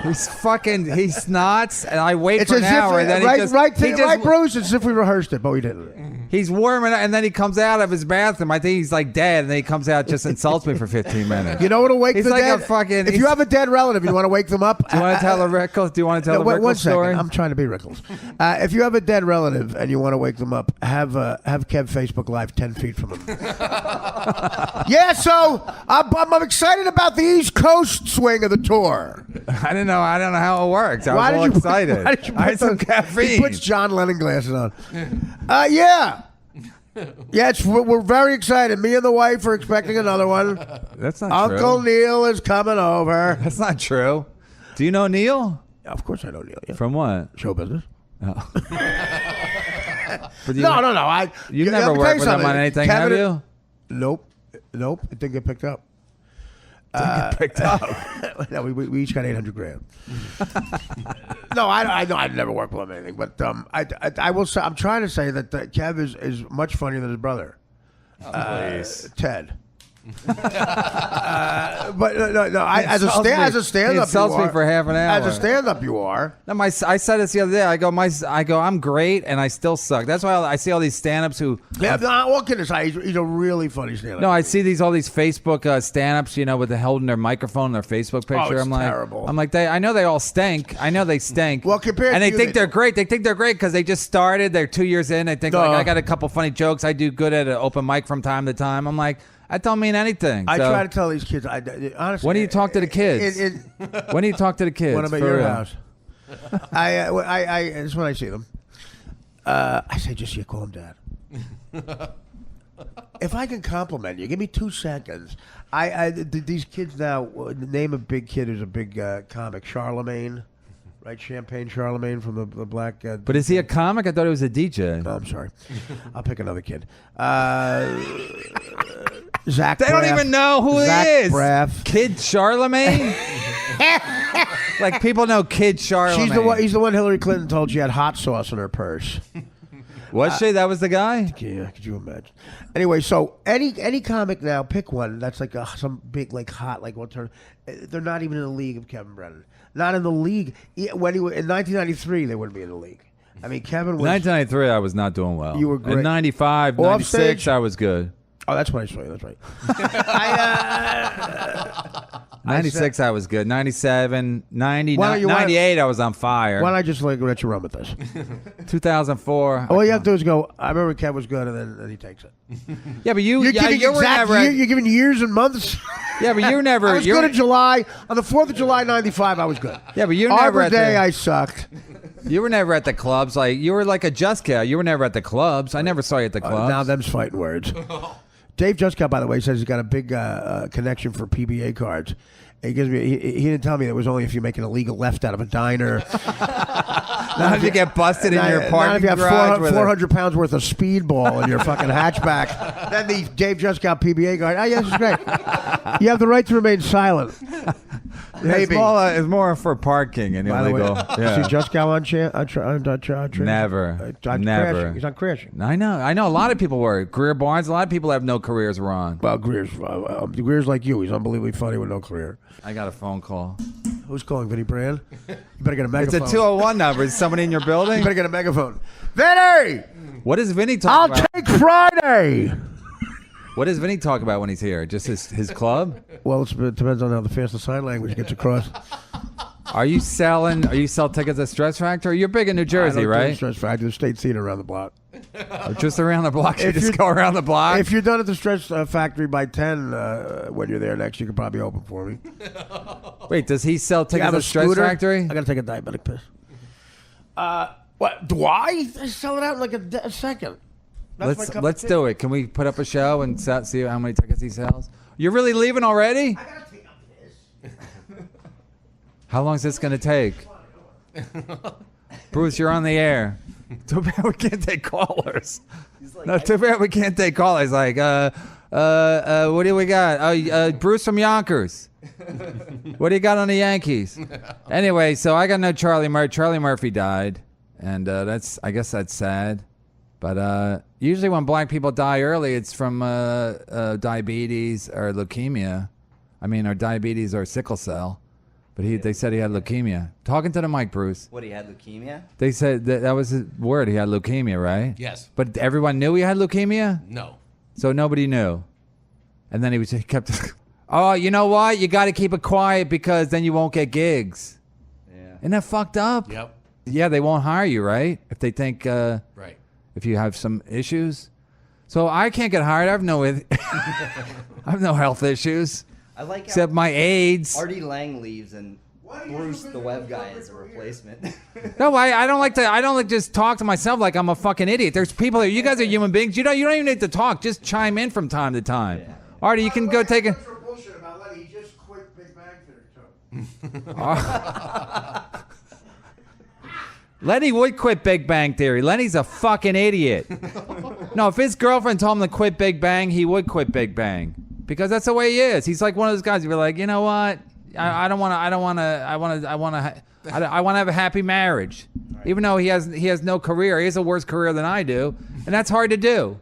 He's snots, and I wait It's for as an hour, and then right, he just right, he just Bruce. It's as if we rehearsed it, but we didn't. he's warming up, and then he comes out of his bathroom. I think he's like dead, and then he comes out, just insults me for 15 minutes. You know what'll wake He's the like dead? a fucking- If you have a dead relative, you want to wake them up. Do you want to tell the Rickles? Do you want to tell the wait, Rickles one second. story? I'm trying to be Rickles. If you have a dead relative and you want to wake them up, have Kev Facebook Live 10 feet from him. Yeah, so I'm excited about the East Coast swing of the tour. I don't know how it works. I was all excited. Why did you I had some He caffeine. puts John Lennon glasses on. Yeah. Yeah, we're very excited. Me and the wife are expecting another one. That's not Uncle true. Neil is coming over. That's not true. Do you know Neil? Yeah, of course I know Neil. Yeah. From what? Show business. Oh. But you- No. You let never me tell worked you with him on something. anything, Kevin- have you? Nope. It didn't get picked up. Didn't get picked up. No, we each got $800,000. No, I know I'd never worked with him or anything, but I will say I'm trying to say that Kev is much funnier than his brother, Ted. But no. As a stand-up, He insults you me are. for half an hour. As a stand-up, you are. No, I said this the other day. I go, I'm great, and I still suck. That's why I see all these stand-ups who. Yeah, all kidding aside, he's a really funny stand-up. No, I see all these Facebook stand-ups, with holding their microphone, and their Facebook picture. it's I'm like, terrible. I'm like, I know they all stink. I know they stink. Well, compared and to they you, think they're great. They think they're great because they just started. They're 2 years in. They think like, I got a couple funny jokes. I do good at an open mic from time to time. I'm like, That don't mean anything. I So, try to tell these kids. Honestly, when do you talk to the kids? When do you talk to the kids? When I'm at For your real? house, this is when I see them. I say, just you call him Dad. If I can compliment you, give me 2 seconds. These kids now, name a big kid who's a big comic, Charlemagne, right? Champagne Charlemagne from the black. But is he a comic? I thought he was a DJ. Oh, I'm sorry. I'll pick another kid. Zach. They don't even know who Zach he is. Braff. Kid Charlemagne? Like people know Kid Charlemagne. He's the one Hillary Clinton told she had hot sauce in her purse. Was she? That was the guy? Yeah, could you imagine? Anyway, so any comic now, pick one that's like some big, like hot, like one turn. They're not even in the league of Kevin Brennan. Not in the league. When in 1993, they wouldn't be in the league. I mean, Kevin was. 1993, I was not doing well. You were great. In 95, Off 96, stage? I was good. Oh, that's what I saw you. That's right. 96, I was good. 97, 90, Why don't you- 98, I was on fire. Why don't I just let you run with this? 2004. All you have to do is go. I remember Kev was good, and then he takes it. Yeah, but you were never. You're giving years and months. Yeah, but you never. I was good in July. On the 4th of July, 95, I was good. Yeah, but you never Arbor at Day, the, I sucked. You were never at the clubs. Like you were like a Juska. You were never at the clubs. I never saw you at the clubs. Now them's fighting words. Dave Juskow, by the way, says he's got a big connection for PBA cards. He gives me. He didn't tell me there was only if you make an illegal left out of a diner. Not if you get busted in your Not parking if you have garage with 400 pounds worth of speedball in your fucking hatchback. Then the Dave Juskow PBA card. Oh, yes, it's great. You have the right to remain silent. Maybe. It's more for parking and By the way, illegal. Yeah. see Juskow on Never. on Never. Crashing. He's on Crashing. I know. A lot of people were. Greer Barnes, a lot of people have no careers were on. Well, Greer's like you. He's unbelievably funny with no career. I got a phone call. Who's calling, Vinny Brand? You better get a It's megaphone. a 201 number. Is somebody in your You building? better get a megaphone. Vinny! What does Vinny I'll talk about? take Friday! What does Vinny talk about when he's here? Just his club? Well, it depends on how the fast sign language gets across. Are you sell tickets at Stress Factory? You're big in New Jersey, right? Stress Factory, the State Theater around the block. Or just around the block? You If just you're- go around the block? If you're done at the Stress Factory by 10 when you're there next, you can probably open for me. Wait, does he sell You tickets have at a Stress scooter? Factory? I gotta take a diabetic piss. What? Do I? I sell it out in like a second. That's my cup of Let's tea. do it. Can we put up a show and see how many tickets he sells? You're really leaving already? I gotta take a piss. How long is this going to take? Bruce, you're on the air. Too bad we can't take callers. No, too bad we can't take callers. Like, what do we got? Bruce from Yonkers. What do you got on the Yankees? Anyway, so I got no Charlie Murphy. Charlie Murphy died, and I guess that's sad. But usually when black people die early, it's from diabetes or leukemia. Or diabetes or sickle cell. But they said he had leukemia. Talking to the mic, Bruce. What, he had leukemia? They said that was his word. He had leukemia, right? Yes. But everyone knew he had leukemia? No. So nobody knew. And then he kept, oh, you know what? You got to keep it quiet because then you won't get gigs. Yeah. Isn't that fucked up? Yep. Yeah, they won't hire you, right? If they think, Right. if you have some issues. So I can't get hired. I have no, I have no health issues I like how except my AIDS. Artie Lang leaves and Bruce, the web guy, is a replacement. No, I don't like to just talk to myself like I'm a fucking idiot. There's people here. You guys are human beings. You don't even need to talk. Just chime in from time to time. Yeah. Artie, you can go take a. Bullshit about Lenny. He just quit Big Bang Theory. Lenny would quit Big Bang Theory. Lenny's a fucking idiot. No, if his girlfriend told him to quit Big Bang, he would quit Big Bang because that's the way he is. He's like one of those guys. You're like, you know what? I want to have a happy marriage, even though he has no career. He has a worse career than I do, and that's hard to do.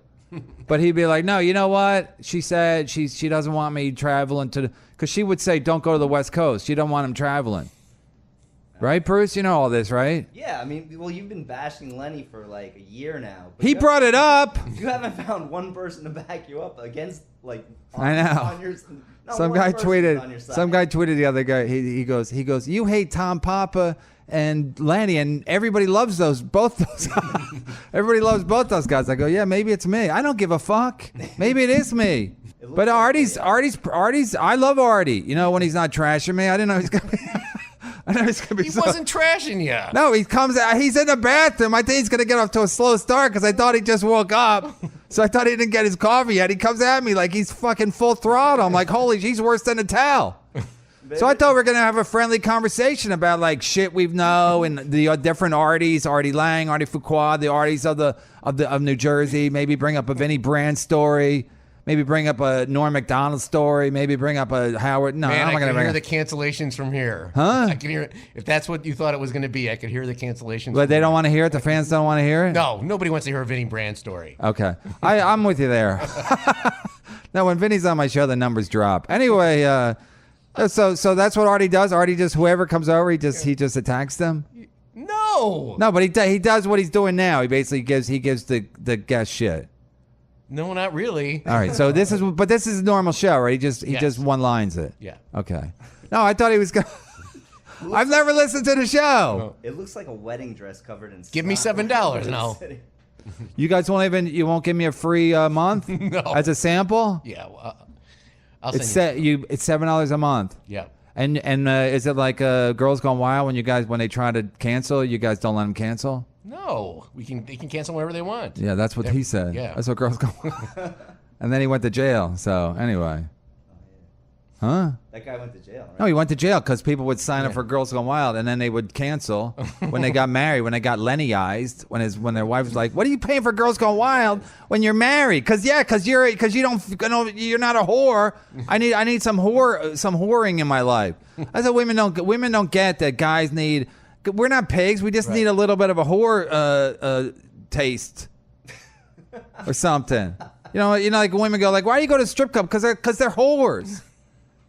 But he'd be like, no, you know what? She said she doesn't want me traveling because she would say, don't go to the West Coast. She don't want him traveling. Right, Bruce? You know all this, right? Yeah, you've been bashing Lenny for like a year now. But He brought it up. You haven't found one person to back you up against, like, I know. on your, not Some one guy person tweeted. on your side. Some guy tweeted the other guy. He goes. You hate Tom Papa and Lanny, and everybody loves both those. Everybody loves both those guys. I go, yeah, maybe it's me. I don't give a fuck. Maybe it is me. But Artie's. I love Artie. You know, when he's not trashing me, I didn't know he's gonna be. I know he's gonna be. He wasn't trashing you. No, he comes out. He's in the bathroom. I think he's gonna get off to a slow start because I thought he just woke up. So I thought he didn't get his coffee yet. He comes at me like he's fucking full throttle. I'm like, holy, he's worse than a towel. So I thought we were gonna have a friendly conversation about like shit we know and the different Arties, Artie Lang, Artie Fuqua, the Arties of New Jersey. Maybe bring up a Vinnie Brand story. Maybe bring up a Norm Macdonald story. Maybe bring up a Howard. No, Man, I'm not I gonna can bring hear up. the cancellations from here. Huh? I can hear it. If that's what you thought it was going to be, I could hear the cancellations. But they don't want to hear it. The fans don't want to hear it. No, nobody wants to hear a Vinnie Brand story. Okay, I'm with you there. No, when Vinny's on my show, the numbers drop. Anyway, so that's what Artie does. Artie just whoever comes over, he just attacks them. No, but he does what he's doing now. He basically gives the guest shit. No, not really. All right, so this is a normal show, right? He just Yes. one lines it. Yeah. Okay. No, I thought he was gonna. I've never listened to the show. It looks like a wedding dress covered in. Give me snot. $7 and I'll. You guys won't give me a free month No. as a sample. Yeah, well, I'll It's send you. It's $7 a month. Yeah. And is it like Girls Gone Wild when they try to cancel, you guys don't let them cancel? No, they can cancel whenever they want. Yeah, that's what he said. Yeah. That's what Girls Gone Wild. And then he went to jail. So anyway. Huh? That guy went to jail, right? No, he went to jail because people would sign up for Girls Gone Wild, and then they would cancel when they got married. When they got Lennyized, when their wife was like, "What are you paying for Girls Gone Wild when you're married?" Because you're not a whore. I need some whoring in my life. I said women don't get that guys need. We're not pigs. We just need a little bit of a whore taste or something. You know, like women go like, "Why do you go to strip club?" Because they're whores.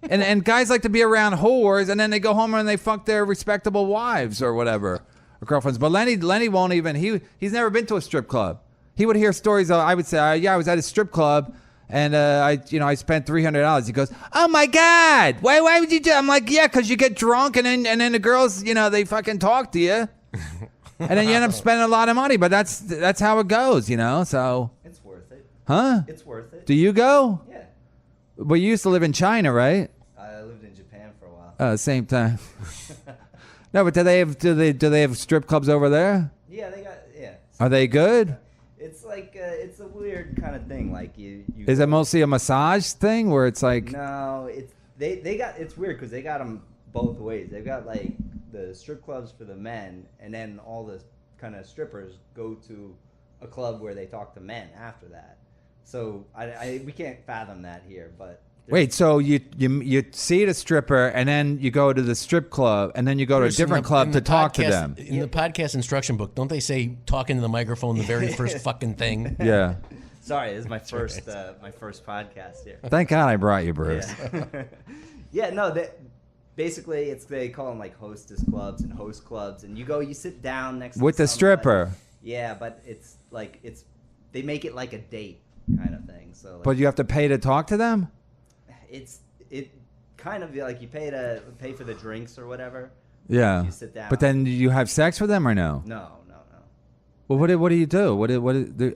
And guys like to be around whores, and then they go home and they fuck their respectable wives or whatever, or girlfriends. But Lenny won't even. He's never been to a strip club. He would hear stories. I would say, yeah, I was at a strip club, and I spent $300. He goes, oh my God, why would you do? I'm like, yeah, because you get drunk, and then the girls, they fucking talk to you, and then you end up spending a lot of money. But that's how it goes, So It's worth it. Huh? It's worth it. Do you go? Yeah. Well, you used to live in China, right? I lived in Japan for a while. Same time. No, but do they have strip clubs over there? Yeah, they got Are they good? It's like it's a weird kind of thing. Like you. Is it mostly a massage thing where it's like? No, it's weird because they got them both ways. They've got like the strip clubs for the men, and then all the kind of strippers go to a club where they talk to men after that. So we can't fathom that here, but. Wait, so you see the stripper and then you go to the strip club and then you go to a different club to talk to them. In the podcast instruction book, don't they say talk into the microphone the very first fucking thing? Yeah. Sorry, this is my first podcast here. Thank God I brought you, Bruce. Yeah, yeah, no, basically they call them like hostess clubs and host clubs, and you sit down next to With the stripper. Yeah, but it's like they make it like a date kind of thing. So. Like, But you have to pay to talk to them? It kind of like you pay for the drinks or whatever. Yeah. You sit down. But then you have sex with them or no? No. Well, what do you do?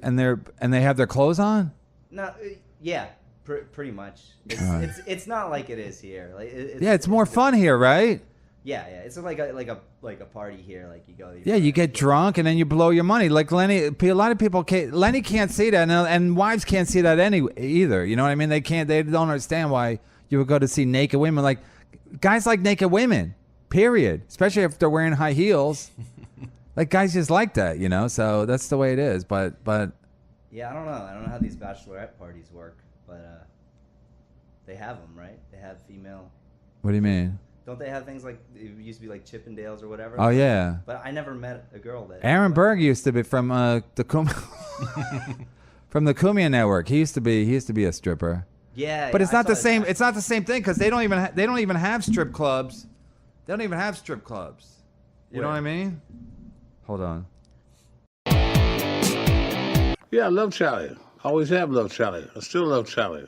And they have their clothes on? No, yeah, pretty much. It's not like it is here. Like It's more fun here, right? Yeah. It's like a party here. Like you go. Yeah, you get drunk and then you blow your money. Like Lenny, a lot of people Lenny can't see that, and wives can't see that either. You know what I mean? They don't understand why you would go to see naked women. Like guys like naked women, period. Especially if they're wearing high heels. Like guys just like that, So that's the way it is. But yeah, I don't know how these bachelorette parties work, but they have them, right? They have female. What do you mean? Don't they have things like it used to be like Chippendales or whatever? Oh yeah. But I never met a girl that. Aaron Berg used to be from from the Kumia Network. He used to be a stripper. Yeah. But it's I not the saw same. that. It's not the same thing because they don't even have strip clubs. They don't even have strip clubs. You know what I mean? Hold on. Yeah, I love Charlie. Always have loved Charlie. I still love Charlie.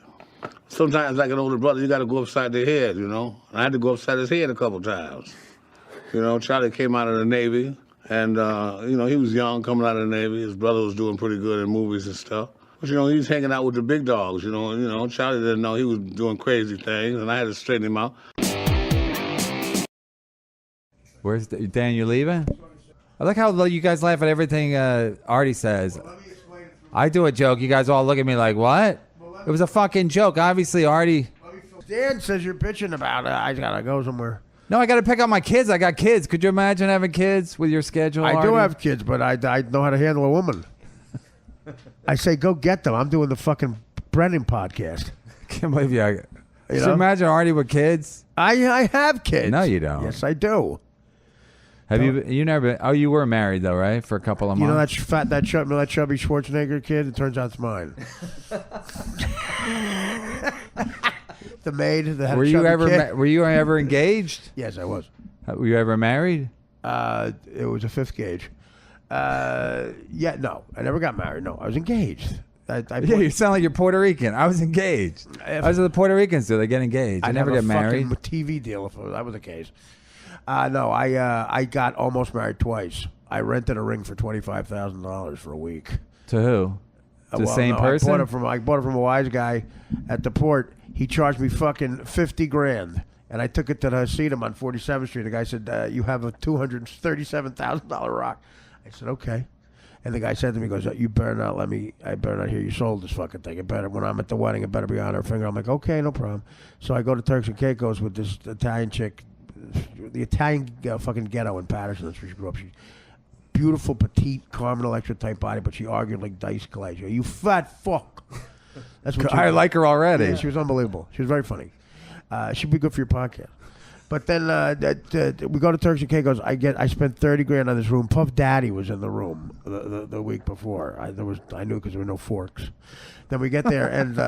Sometimes, like an older brother, you got to go upside their head, And I had to go upside his head a couple times. Charlie came out of the Navy, and, he was young coming out of the Navy. His brother was doing pretty good in movies and stuff. But, he's hanging out with the big dogs, Charlie didn't know he was doing crazy things, and I had to straighten him out. Where's Dan? You leaving? I like how you guys laugh at everything Artie says. I do a joke. You guys all look at me like, what? It was a fucking joke. Obviously, Artie. Dan says you're bitching about it. I gotta go somewhere. No, I got to pick up my kids. I got kids. Could you imagine having kids with your schedule, I do Artie? have kids, but I know how to handle a woman. I say, go get them. I'm doing the fucking Brennan podcast. Can't believe you. Could you imagine Artie with kids? I have kids. No, you don't. Yes, I do. Have you never been? Oh, you were married though, right? For a couple of months. You know that chubby Schwarzenegger kid? It turns out it's mine. The maid that had Were a you chubby ever kid. were you ever engaged? Yes, I was. Were you ever married? It was a fifth gauge. Yeah, no, I never got married. No, I was engaged. Yeah, you sound like you're Puerto Rican. I was engaged. How's the Puerto Ricans do? They get engaged. I never get married. A TV deal if that was the case. No, I got almost married twice. I rented a ring for $25,000 for a week. To who? The same person? I bought it from a wise guy at the port. He charged me fucking $50,000, and I took it to the Hasidam on 47th Street. The guy said, "You have a $237,000 rock." I said, "Okay." And the guy said to me, he goes, "You better not let me. I better not hear you sold this fucking thing. It better when I'm at the wedding. It better be on her finger." I'm like, "Okay, no problem." So I go to Turks and Caicos with this Italian chick, the Italian fucking ghetto in Patterson. That's where she grew up. She beautiful, petite, Carmen Electra type body, but she argued like Dice Clay. You fat fuck. That's what I like her already. Yeah, she was unbelievable. She was very funny. She'd be good for your podcast. But then we go to Turks and Caicos. I spent $30,000 on this room. Puff Daddy was in the room the week before. I knew because there were no forks. Then we get there and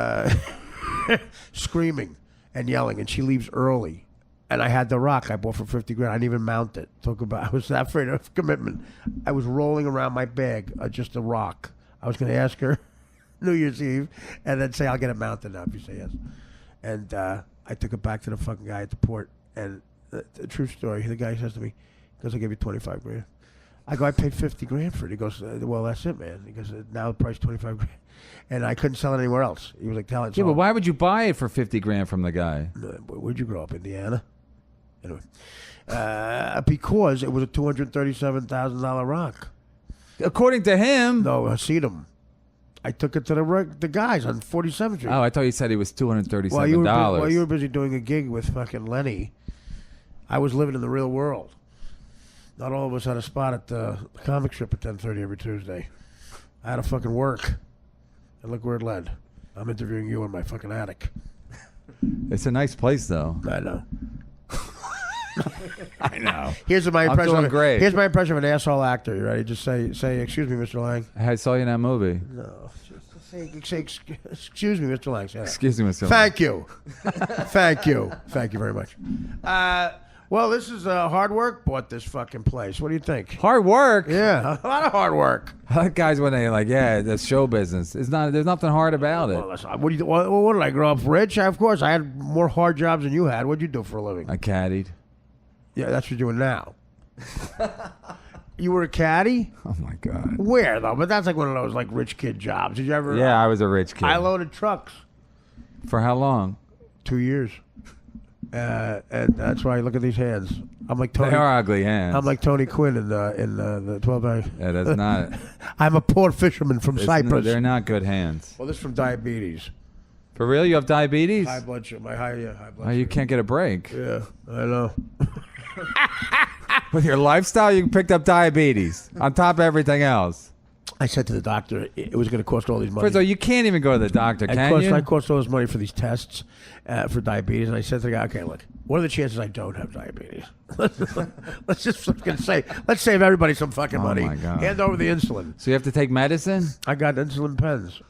screaming and yelling, and she leaves early. And I had the rock I bought for $50,000. I didn't even mount it. I was that afraid of commitment. I was rolling around my bag just a rock. I was going to ask her New Year's Eve and then say, "I'll get it mounted now if you say yes." And I took it back to the fucking guy at the port. And the true story, the guy says to me, he goes, "I'll give you $25,000. I go, "I paid $50,000 for it." He goes, "Well, that's it, man." He goes, "Now the price $25,000. And I couldn't sell it anywhere else. He was like, "Tell it." Yeah, but why would you buy it for $50,000 from the guy? Where'd you grow up, Indiana? Anyway, because it was a $237,000 rock. According to him. No, Hasidam. I took it to the guys on 47th Street. Oh, I thought you said he was $237. While you were busy doing a gig with fucking Lenny, I was living in the real world. Not all of us had a spot at the comic strip at 10:30 every Tuesday. I had to fucking work. And look where it led. I'm interviewing you in my fucking attic. It's a nice place, though. I know. I know. Here's my impression. I'm doing great. Here's my impression of an asshole actor. You ready? Just say, "Excuse me, Mr. Lang." I saw you in that movie. No, just say, "Excuse me, Mr. Lang." Say that. Excuse me, Mr. Lang. Thank you. Thank you. Thank you very much. Well, this is hard work. Bought this fucking place. What do you think? Hard work? Yeah, a lot of hard work. I like guys when they that's show business. There's nothing hard about it. Well, what did I grow up rich? Of course, I had more hard jobs than you had. What'd you do for a living? I caddied. Yeah, that's what you're doing now. You were a caddy? Oh my God. Where though? But that's like one of those like rich kid jobs. Did you ever? Yeah, I was a rich kid. I loaded trucks. For how long? 2 years. And that's why I look at these hands. I'm like Tony. They are ugly hands. I'm like Tony Quinn in the 12 Hours. Yeah, that's not. I'm a poor fisherman from Cyprus. They're not good hands. Well, this is from diabetes. For real? You have diabetes? High blood sugar. High blood sugar. Oh, you can't get a break. Yeah, I know. With your lifestyle, you picked up diabetes on top of everything else. I said to the doctor, it was going to cost all these money. First of all, you can't even go to the doctor, can you? I cost all this money for these tests for diabetes, and I said to the guy, "Okay, look, what are the chances I don't have diabetes? Let's just fucking let's save everybody some fucking money. My God. Hand over the insulin." So you have to take medicine? I got insulin pens.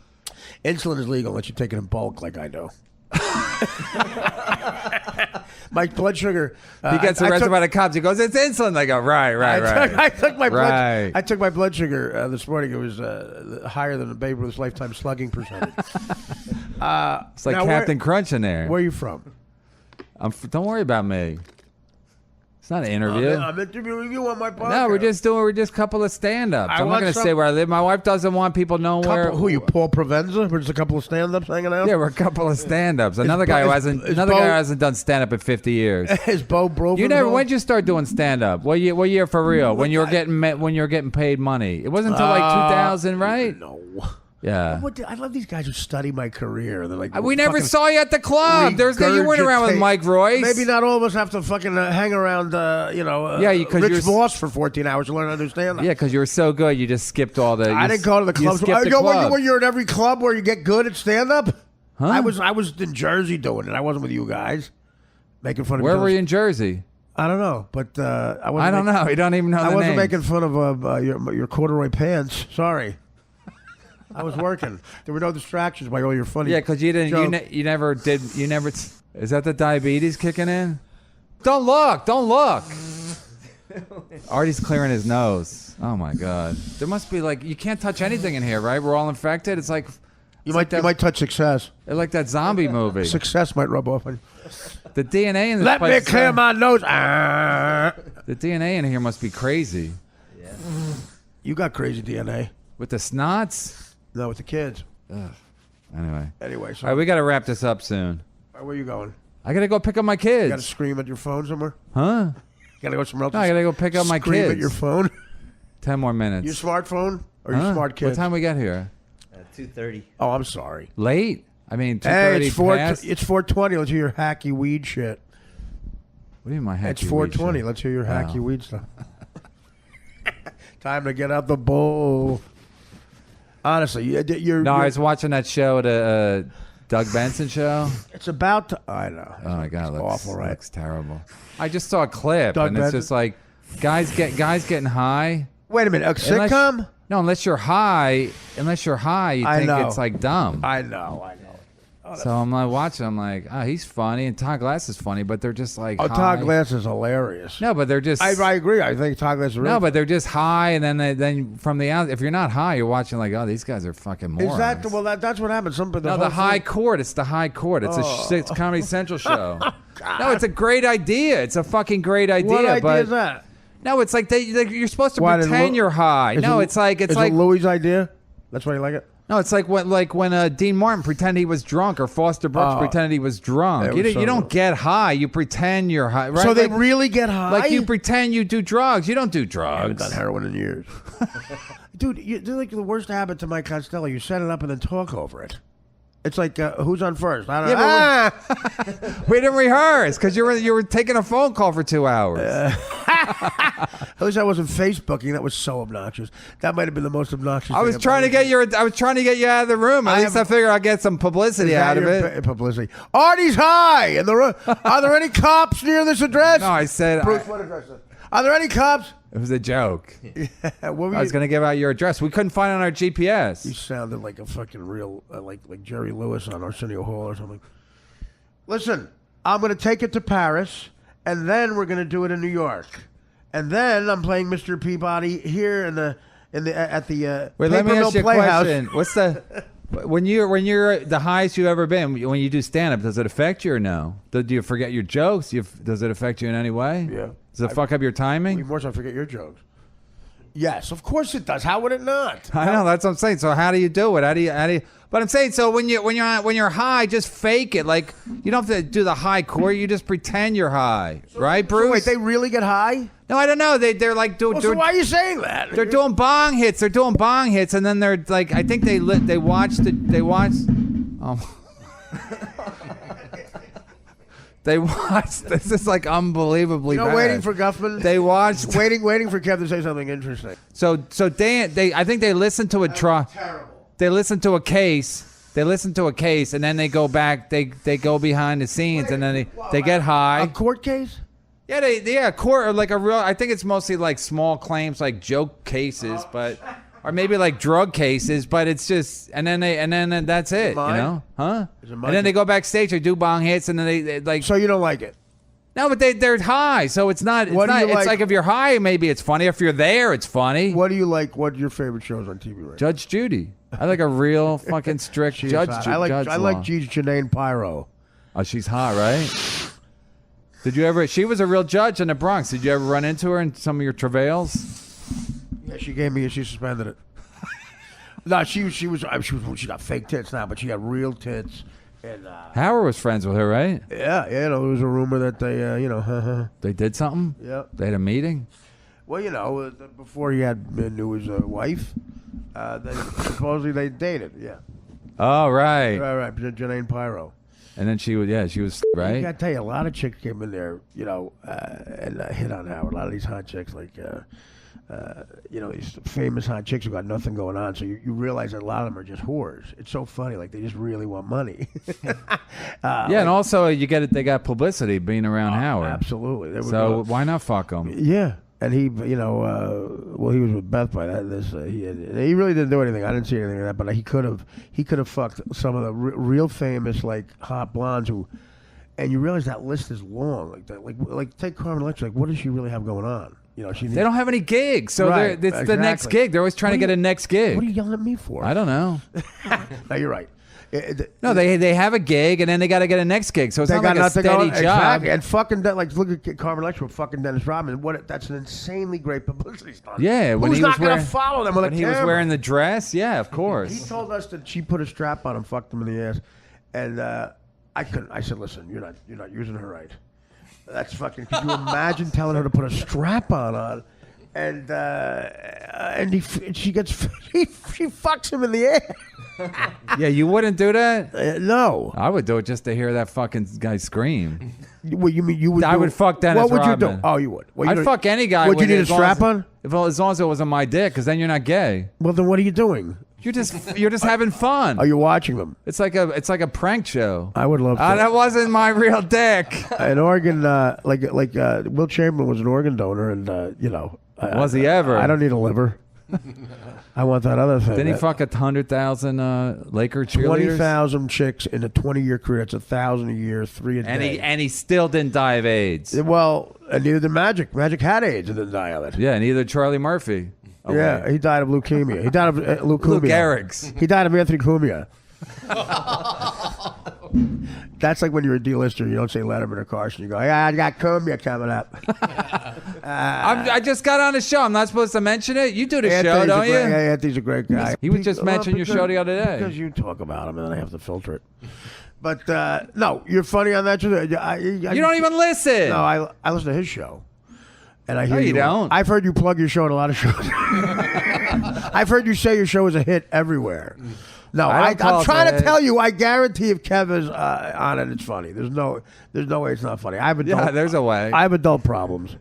Insulin is legal unless you take it in bulk, like I do. My blood sugar. He gets arrested by the cops. He goes, "It's insulin." They go, right. I took my blood. Right. I took my blood sugar this morning. It was higher than the Babe Ruth's lifetime slugging percentage. It's like Captain Crunch in there. Where are you from? Don't worry about me. It's not an interview. I'm interviewing you on my podcast. No, we're just a couple of stand-ups. I'm not want going to some- say where I live. My wife doesn't want people knowing where. Who you, Paul Provenza? We're just a couple of stand-ups hanging out. Yeah, we're a couple of stand-ups. Another guy who hasn't done stand-up in 50 years. Is Bo Bro? When'd you start doing stand-up? What year for real? When you were getting paid money? It wasn't until like 2000, right? No. Yeah. I love these guys who study my career. They're like, We never fucking saw you at the club. You weren't around with regurgitate. Mike Royce. Maybe not all of us have to fucking hang around, Rich Voss for 14 hours to learn how to understand that. Yeah, because you were so good, you just skipped all the. I didn't go to the clubs. When you're at every club where you get good at stand-up? Huh? I was in Jersey doing it. I wasn't with you guys. Making fun of Where were you in Jersey? I don't know, but I wasn't. I don't know. You don't even know I the wasn't names. making fun of your corduroy pants. Sorry. I was working. There were no distractions by all your funny. Yeah, because you didn't. You never did. You never. Is that the diabetes kicking in? Don't look. Don't look. Artie's clearing his nose. Oh my God. There must be you can't touch anything in here, right? We're all infected. It's like. You might touch success. It's like that zombie movie. Success might rub off on you. The DNA in this Let me place. clear my nose. The DNA in here must be crazy. Yeah. You got crazy DNA. With the snots. No, with the kids. Anyway, So all right, we got to wrap this up soon. where are you going? I got to go pick up my kids. You got to scream at your phone somewhere? Huh? You got to go somewhere else? No, I got to go pick up my Scream kids. at your phone? 10 more minutes. Your smartphone? Or your Huh? smart kids? What time we get here? 2:30. Oh, I'm sorry. Late? I mean, 2:30 Hey, it's past? it's 4:20. Let's hear your hacky weed shit. What do you mean my hacky It's 4:20. weed shit? Let's hear your Oh. hacky weed stuff. Time to get out the bowl. Honestly, No, I was watching that show, the Doug Benson show. it's about to. I know. Oh my God, it looks awful, right? Looks terrible. I just saw a clip, Doug and it's Benson? just like guys getting high. Wait a minute. A sitcom? No, unless you're high, you I think know. it's like dumb. I know. So I'm like watching. I'm like, oh, he's funny, and Todd Glass is funny, but they're just like. Oh, high. Todd Glass is hilarious. No, but they're just. I agree. I think Todd Glass is really. No, but they're just high, and then from the out, if you're not high, you're watching like, oh, these guys are fucking morons. Is that that's what happens? The high court. It's the high court. It's it's Comedy Central show. No, it's a great idea. It's a fucking great idea. What idea but is that? no, it's like you're supposed to Why, did pretend you're high. No, it's like is it Louis' idea. That's why you like it. no, it's like when Dean Martin pretended he was drunk, or Foster Brooks pretended he was drunk. It was You don't so- get high. You pretend you're high. Right? So they Like- really get high. like you pretend you do drugs. You don't do I haven't drugs. done heroin in years. Dude, you're like the worst habit to Mike Costello. You set it up and then talk over it. It's like, who's on first? I don't know. Yeah, we didn't rehearse because you were taking a phone call for 2 hours. At least I wasn't Facebooking. That was so obnoxious. That might have been the most obnoxious. I was trying to get you out of the room. At least I figured I'd get some publicity out of it. Publicity. Artie's high in the room. Are there any cops near this address? No, I said Bruce, what address is it? Are there any cops? it was a joke. What were I was going to give out your address. We couldn't find it on our You GPS. sounded like a fucking real, like Jerry Lewis on Arsenio Hall or something. Listen, I'm going to take it to Paris, and then we're going to do it in New York, and then I'm playing Mr. Peabody here at the Wait, let me Paper ask you Mill a Playhouse. question. What's the when you're the highest you've ever been when you do stand up? Does it affect you or no? Do you forget your jokes? Does it affect you in any way? Yeah. Does it fuck up your timing? More so I forget your jokes. Yes, of course it does. How would it not? I know, that's what I'm saying. So how do you do it? How do you? But I'm saying, so when you're high, just fake it. Like you don't have to do the high core. You just pretend you're high, right, Bruce? So wait, they really get high? No, I don't know. They're like doing. So why are you saying that? They're doing bong hits. They're doing bong hits, and then they're like, I think they watched. They watched. This is like unbelievably bad. Waiting for Guffman. They watched. waiting for Kev to say something interesting. So I think they listened to a Terrible. They listen to a case. They listen to a case, and then they go back. They go behind the scenes, and then they get high. A court case? Yeah, court or like a real. I think it's mostly like small claims, like joke cases, but or maybe like drug cases. But it's just, and then that's it. You mine? know, huh? Is it mine? And then they go backstage, they do bong hits, and then they like. So you don't like it? No, but they're high, so it's not. It's What do not. you It's like- like if you're high, maybe it's funny. If you're there, it's funny. What do you like? What are your favorite shows on TV right now? Judge Judy. I like a real fucking strict She's judge. hot. Judge I like law. Janine Pyro. Oh, she's hot, right? Did you ever? She was a real judge in the Bronx. Did you ever run into her in some of your travails? Yeah, she gave me. She suspended it. No, she got fake tits now, but she had real tits. And Howard was friends with her, right? yeah, there was a rumor that they, They did something. yeah. They had a meeting. Well, before he knew his wife, supposedly they dated. Yeah. Oh, right. Right. Janine Pyro. And then she was I right. gotta tell you, a lot of chicks came in there, and hit on Howard. A lot of these hot chicks, like, these famous hot chicks who got nothing going on. So you realize that a lot of them are just whores. It's so funny, like they just really want money. And also you get it. They got publicity being around Howard. Absolutely. They were So good. why not fuck them? Yeah. And he, he was with Beth by that. He really didn't do anything. I didn't see anything of that, but he could have fucked some of the real famous like hot blondes who, and you realize that list is long. Like that, like take Carmen Electra. Like, what does she really have going on? They don't have any gigs, so Right, it's the next exactly. gig. They're always trying to get a next gig. What are you yelling at me for? I don't know. No, you're right. No, they have a gig and then they got to get a next gig, so it's They not got like a nothing steady going. job. Exactly. And fucking like look at Carmen Electra with fucking Dennis Rodman. That's an insanely great publicity stunt. Yeah, when Who's he not was gonna wearing, follow them with when a he was camera? wearing the dress. Yeah, of He course. told us that she put a strap on him, fucked him in the ass, and I couldn't. I said, "Listen, you're not using her right. That's fucking. Could you imagine telling her to put a strap on, and she fucks him in the ass? Yeah, you wouldn't do that. No. I would do it just to hear that fucking guy scream. What you mean you would? I would fuck Dennis What would you Rodman. do? Oh, you would. Well, I'd fuck any guy. Would you with need it a as long strap as- on? As long as it wasn't my dick, because then you're not gay. Well, then what are you doing? You're just having fun. Are you watching them? It's like a prank show. I would love to. That wasn't my real dick. An organ, like Will Chamberlain was an organ donor, and Was he ever? I don't need a liver. I want that other thing. Didn't he fuck 100,000 Laker cheerleaders? 20,000 chicks in a 20-year career. It's 1,000 a year, 3 a day. And he still didn't die of AIDS. Well, and neither did Magic. Magic had AIDS and didn't die of it. Yeah, neither Charlie Murphy. Oh, Yeah, wait. he died of leukemia. He died of leukemia. Lou Gehrig's. He died of Anthony Cumia. That's like when you're a D-lister, you don't say Letterman or Carson. You go, yeah, I got Cumia coming up. I just got on the show. I'm not supposed to mention it. You do the show, don't you? Yeah, Anthony's a great guy. He was just mentioning your show the other day. Because you talk about him, and then I have to filter it. But no, you're funny on that show. You don't even listen. No, I listen to his show. And I hear No, you don't. I've heard you plug your show in a lot of shows. I've heard you say your show is a hit everywhere. No, I don't call I'm it trying a to hit. tell you. I guarantee if Kev is on it, it's funny. There's no way it's not funny. I have adult, Yeah, there's a way. I have adult problems.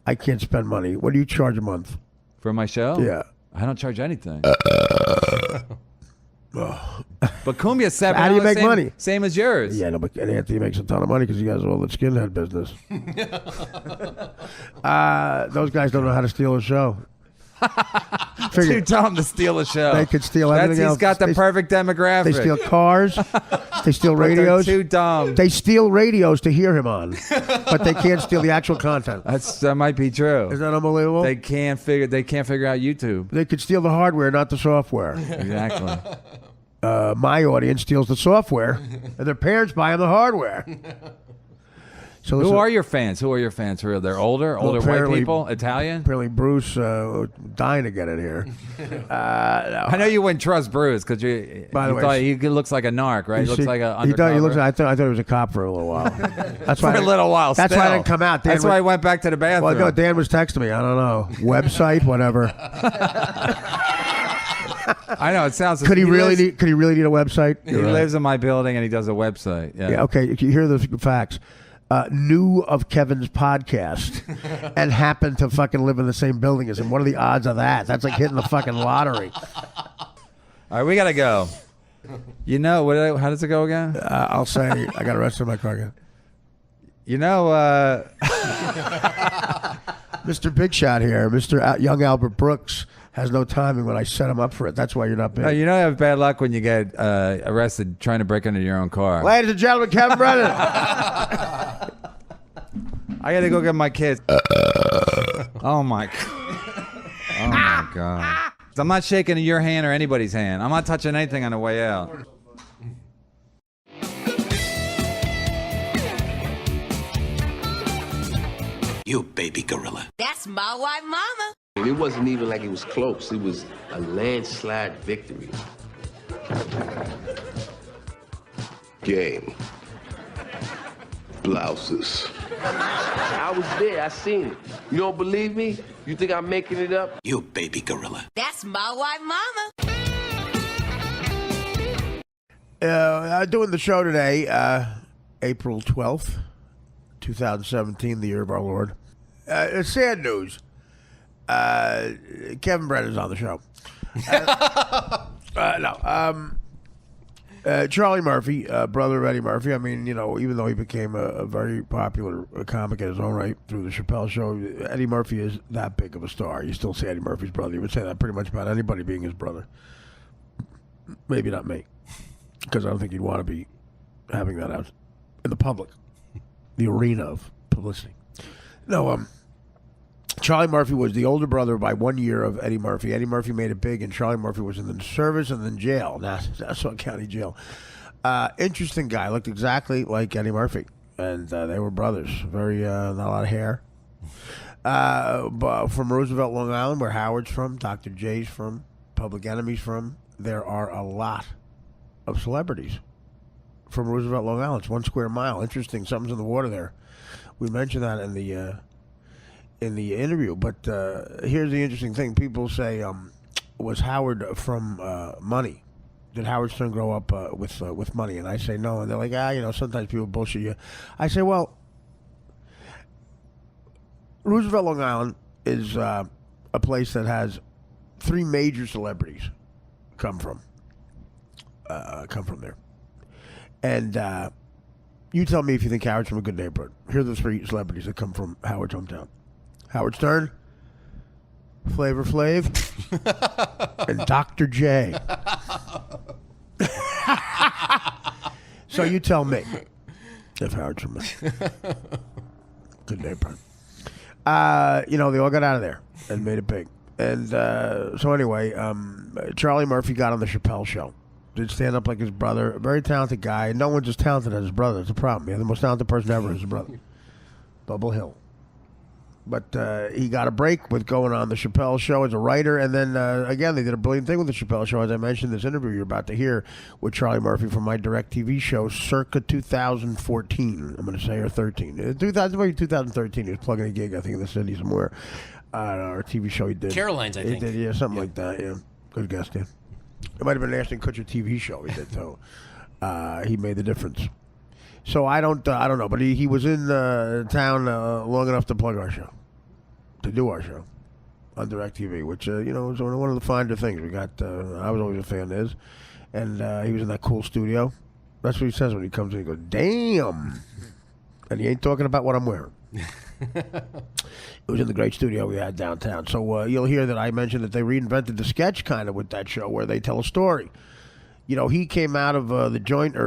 I can't spend money. What do you charge a month? For my show? Yeah. I don't charge anything. But Cumia's $7. How do you make money? Same as yours. Yeah, no, but and Anthony makes a ton of money because he has all the skinhead business. Those guys don't know how to steal a show. Too dumb to steal a show. They could steal everything else. He's got the perfect demographic. They steal cars. They steal But they're radios. too dumb. They steal radios to hear him on, but they can't steal the actual content. That might be true. Is that unbelievable? They can't figure out YouTube. They could steal the hardware, not the software. Exactly. My audience steals the software, and their parents buy them the hardware. So Who listen, are your fans? Who are your fans? Who are they're older white apparently- people, Italian? Apparently, Bruce dying to get in here. I know you wouldn't trust Bruce because By the way, thought he looks like a narc, right? He looks like a undercover. He looks. I thought he was a cop for a little while. That's for why a little while. That's still. why I didn't come out. Dan That's why I went back to the bathroom. Well, no, Dan was texting me. I don't know. Website, whatever. I know it sounds. Could he really lives, need? Could he really need a website? He lives in my building and he does a website. Yeah. Yeah. Okay. You hear the facts. Knew of Kevin's podcast and happened to fucking live in the same building as him. What are the odds of that? That's like hitting the fucking lottery. All right, we gotta go. You know how does it go again? I'll say I got arrested in my car again. You know, Mr. Big Shot here, Mr. Young Albert Brooks has no timing when I set him up for it. That's why you're not big. you know you have bad luck when you get arrested trying to break into your own car. Ladies and gentlemen, Kevin Brennan. I gotta go get my kids. Oh my god! I'm not shaking your hand or anybody's hand. I'm not touching anything on the way out. You baby gorilla. That's my white mama. And it wasn't even like it was close. It was a landslide victory. Game. Blouses. I was there. I seen it. You don't believe me? You think I'm making it up? You baby gorilla. That's my white mama. Doing the show today, April 12th, 2017, the year of our Lord. It's sad news. Kevin Brennan's on the show. Charlie Murphy, brother of Eddie Murphy. I mean, you know, even though he became a very popular comic in his own right through the Chappelle Show, Eddie Murphy is that big of a star. You still say Eddie Murphy's brother. You would say that pretty much about anybody being his brother. Maybe not me, because I don't think he'd want to be having that out in the public, the arena of publicity. No, Charlie Murphy was the older brother by 1 year of Eddie Murphy. Eddie Murphy made it big, and Charlie Murphy was in the service and then jail, Nassau County Jail. Interesting guy, looked exactly like Eddie Murphy, and they were brothers. Very not a lot of hair. But from Roosevelt, Long Island, where Howard's from, Dr. J's from, Public Enemy's from, there are a lot of celebrities from Roosevelt, Long Island. It's 1 square mile. Interesting, something's in the water there. We mentioned that in the interview, but here's the interesting thing. People say, was Howard from money? Did Howard Stern grow up with money? And I say no, and they're like, you know, sometimes people bullshit you. I say, well, Roosevelt, Long Island is a place that has 3 major celebrities come from there. And you tell me if you think Howard's from a good neighborhood. Here are the 3 celebrities that come from Howard's hometown. Howard Stern, Flavor Flav, and Dr. J. So you tell me if Howard's from a good neighborhood. You know, they all got out of there and made it big. And so anyway, Charlie Murphy got on the Chappelle Show. Did stand up like his brother. A very talented guy. No one's as talented as his brother. That's a problem. Yeah, the most talented person ever is his brother. Bubble Hill. But he got a break with going on the Chappelle Show as a writer. And then, again, they did a brilliant thing with the Chappelle Show. As I mentioned in this interview you're about to hear with Charlie Murphy from my direct TV show circa 2014, I'm going to say, or 13. 2013, he was plugging a gig, I think, in the city somewhere. Or TV show he did. Caroline's, I think. He did, yeah, something like that, yeah. Good guess, Dan. It might have been an Ashton Kutcher TV show he did, too. He made the difference. So I don't know, but he was in town long enough to plug our show, to do our show on DirecTV, which you know is one of the finer things we got. I was always a fan of his, and he was in that cool studio. That's what he says when he comes in. He goes, "Damn," and he ain't talking about what I'm wearing. It was in the great studio we had downtown. So you'll hear that I mentioned that they reinvented the sketch kind of with that show where they tell a story. You know, he came out of the joint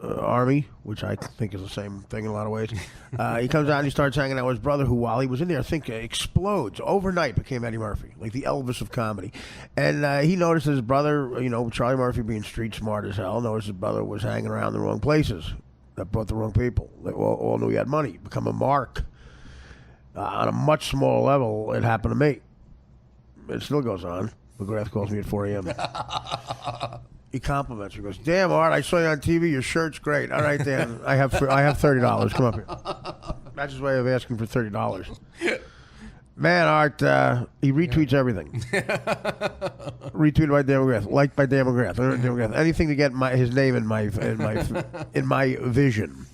Army, which I think is the same thing in a lot of ways. He comes out and he starts hanging out with his brother, who, while he was in there, I think explodes overnight, became Eddie Murphy, like the Elvis of comedy. And he noticed his brother, you know, Charlie Murphy being street smart as hell, noticed his brother was hanging around the wrong places that brought the wrong people. They all knew he had money, become a mark. On a much smaller level, it happened to me. It still goes on. McGrath calls me at 4 a.m. He compliments me. He goes, "Damn, Art, I saw you on TV. Your shirt's great." All right, Dan, I have $30. Come up here. That's his way of asking for $30. Man, Art, he retweets everything. Retweeted by Dan McGrath, liked by Dan McGrath. Anything to get his name in my vision.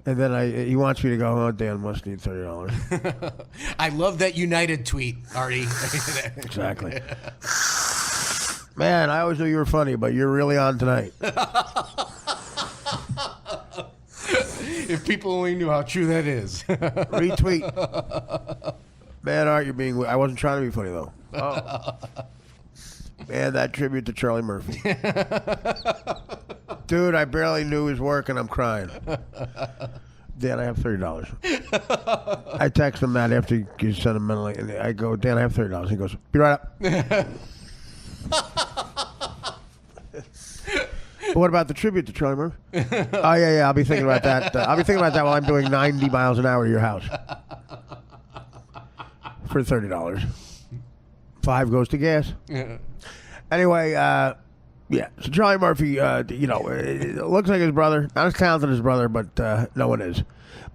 And then he wants me to go, "Oh, Dan must need $30." I love that United tweet, Artie. Exactly. Man, I always knew you were funny, but you're really on tonight. If people only knew how true that is. Retweet. Man, Art, you're being... I wasn't trying to be funny, though. Oh. Man, that tribute to Charlie Murphy. Dude, I barely knew his work, and I'm crying. Dan, I have $30. I text him that after you sent him mentally, and I go, "Dan, I have $30. He goes, "Be right up." What about the tribute to Charlie Murphy? Oh yeah. I'll be thinking about that. I'll be thinking about that while I'm doing 90 miles an hour to your house for $30. 5 goes to gas. Anyway, yeah. So Charlie Murphy, it looks like his brother. Not as talented as his brother, but no one is.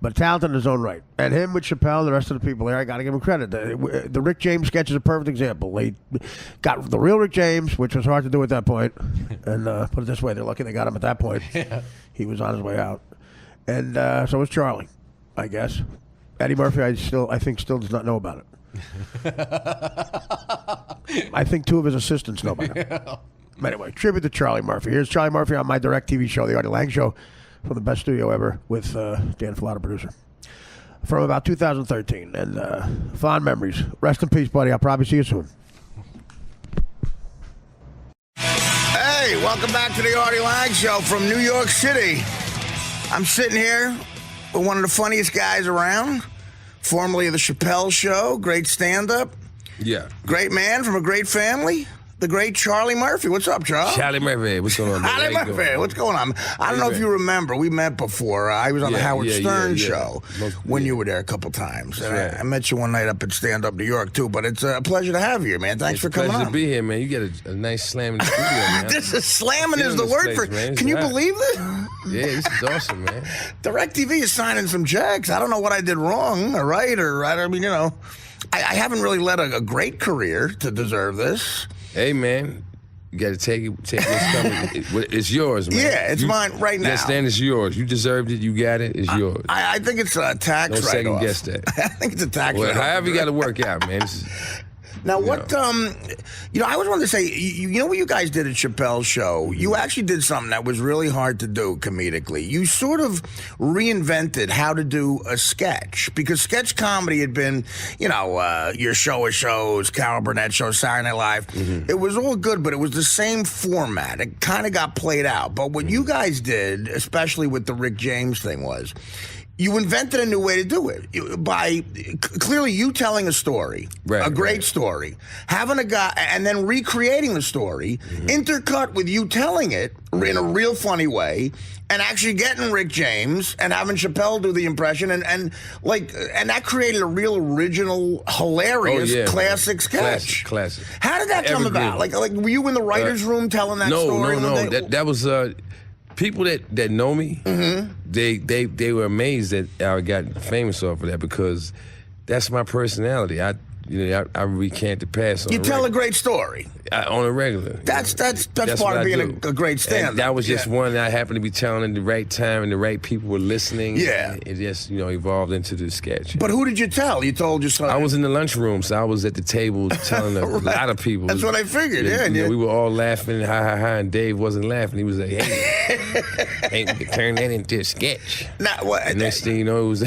But talented in his own right. And him with Chappelle and the rest of the people there, I got to give him credit. The Rick James sketch is a perfect example. They got the real Rick James, which was hard to do at that point. And put it this way, they're lucky they got him at that point. Yeah. He was on his way out. And so was Charlie, I guess. Eddie Murphy, I think still does not know about it. I think 2 of his assistants know about it. Anyway, tribute to Charlie Murphy. Here's Charlie Murphy on my direct TV show, The Artie Lang Show, from the best studio ever with Dan Filata, producer, from about 2013. And fond memories. Rest in peace, buddy. I'll probably see you soon. Hey, welcome back to The Artie Lang Show from New York City. I'm sitting here with one of the funniest guys around, formerly of The Chappelle Show, great stand-up. Yeah. Great man from a great family. The great Charlie Murphy. What's up, Charlie? Charlie Murphy. What's going on? Charlie Murphy. What's going on? I don't know if you remember. We met before. I was on the Howard Stern show when you were there a couple times. And I met you one night up at Stand Up New York, too. But it's a pleasure to have you here, man. Thanks for coming on. It's a pleasure to be here, man. You get a nice slam in the studio, man. This is slamming is the word for it. Can you believe this? Yeah, this is awesome, man. DirecTV is signing some checks. I don't know what I did wrong or right. I mean, I haven't really led a great career to deserve this. Hey, man. You got to take what's coming. It's yours, man. Yeah, it's mine right now. Understand it's yours. You deserved it. You got it. It's yours. I think it's a tax write-off. Don't second guess that. I think it's a tax write-off. However you got to work out, man. Now, what, I always wanted to say, you know what you guys did at Chappelle's show? You actually did something that was really hard to do comedically. You sort of reinvented how to do a sketch, because sketch comedy had been, your show of shows, Carol Burnett show, Saturday Night Live. Mm-hmm. It was all good, but it was the same format. It kind of got played out. But what you guys did, especially with the Rick James thing, was you invented a new way to do it by clearly you telling a story, a great story, having a guy, and then recreating the story, intercut with you telling it in a real funny way, and actually getting Rick James and having Chappelle do the impression, and that created a real original, hilarious, classic sketch. Classic. How did that come about? Like were you in the writers' room telling that story? No. That was. People that know me, they were amazed that I got famous off of that, because that's my personality. I recant the past. You tell a great story on a regular. That's part of being a great stand-up. And that was just one that I happened to be telling at the right time, and the right people were listening. Yeah, it just evolved into the sketch. But who did you tell? You told your son. I was in the lunchroom, so I was at the table telling a lot of people. That's what I figured. We were all laughing, ha, and Dave wasn't laughing. He was like, "Hey, turn that into a sketch." And next thing you know, it was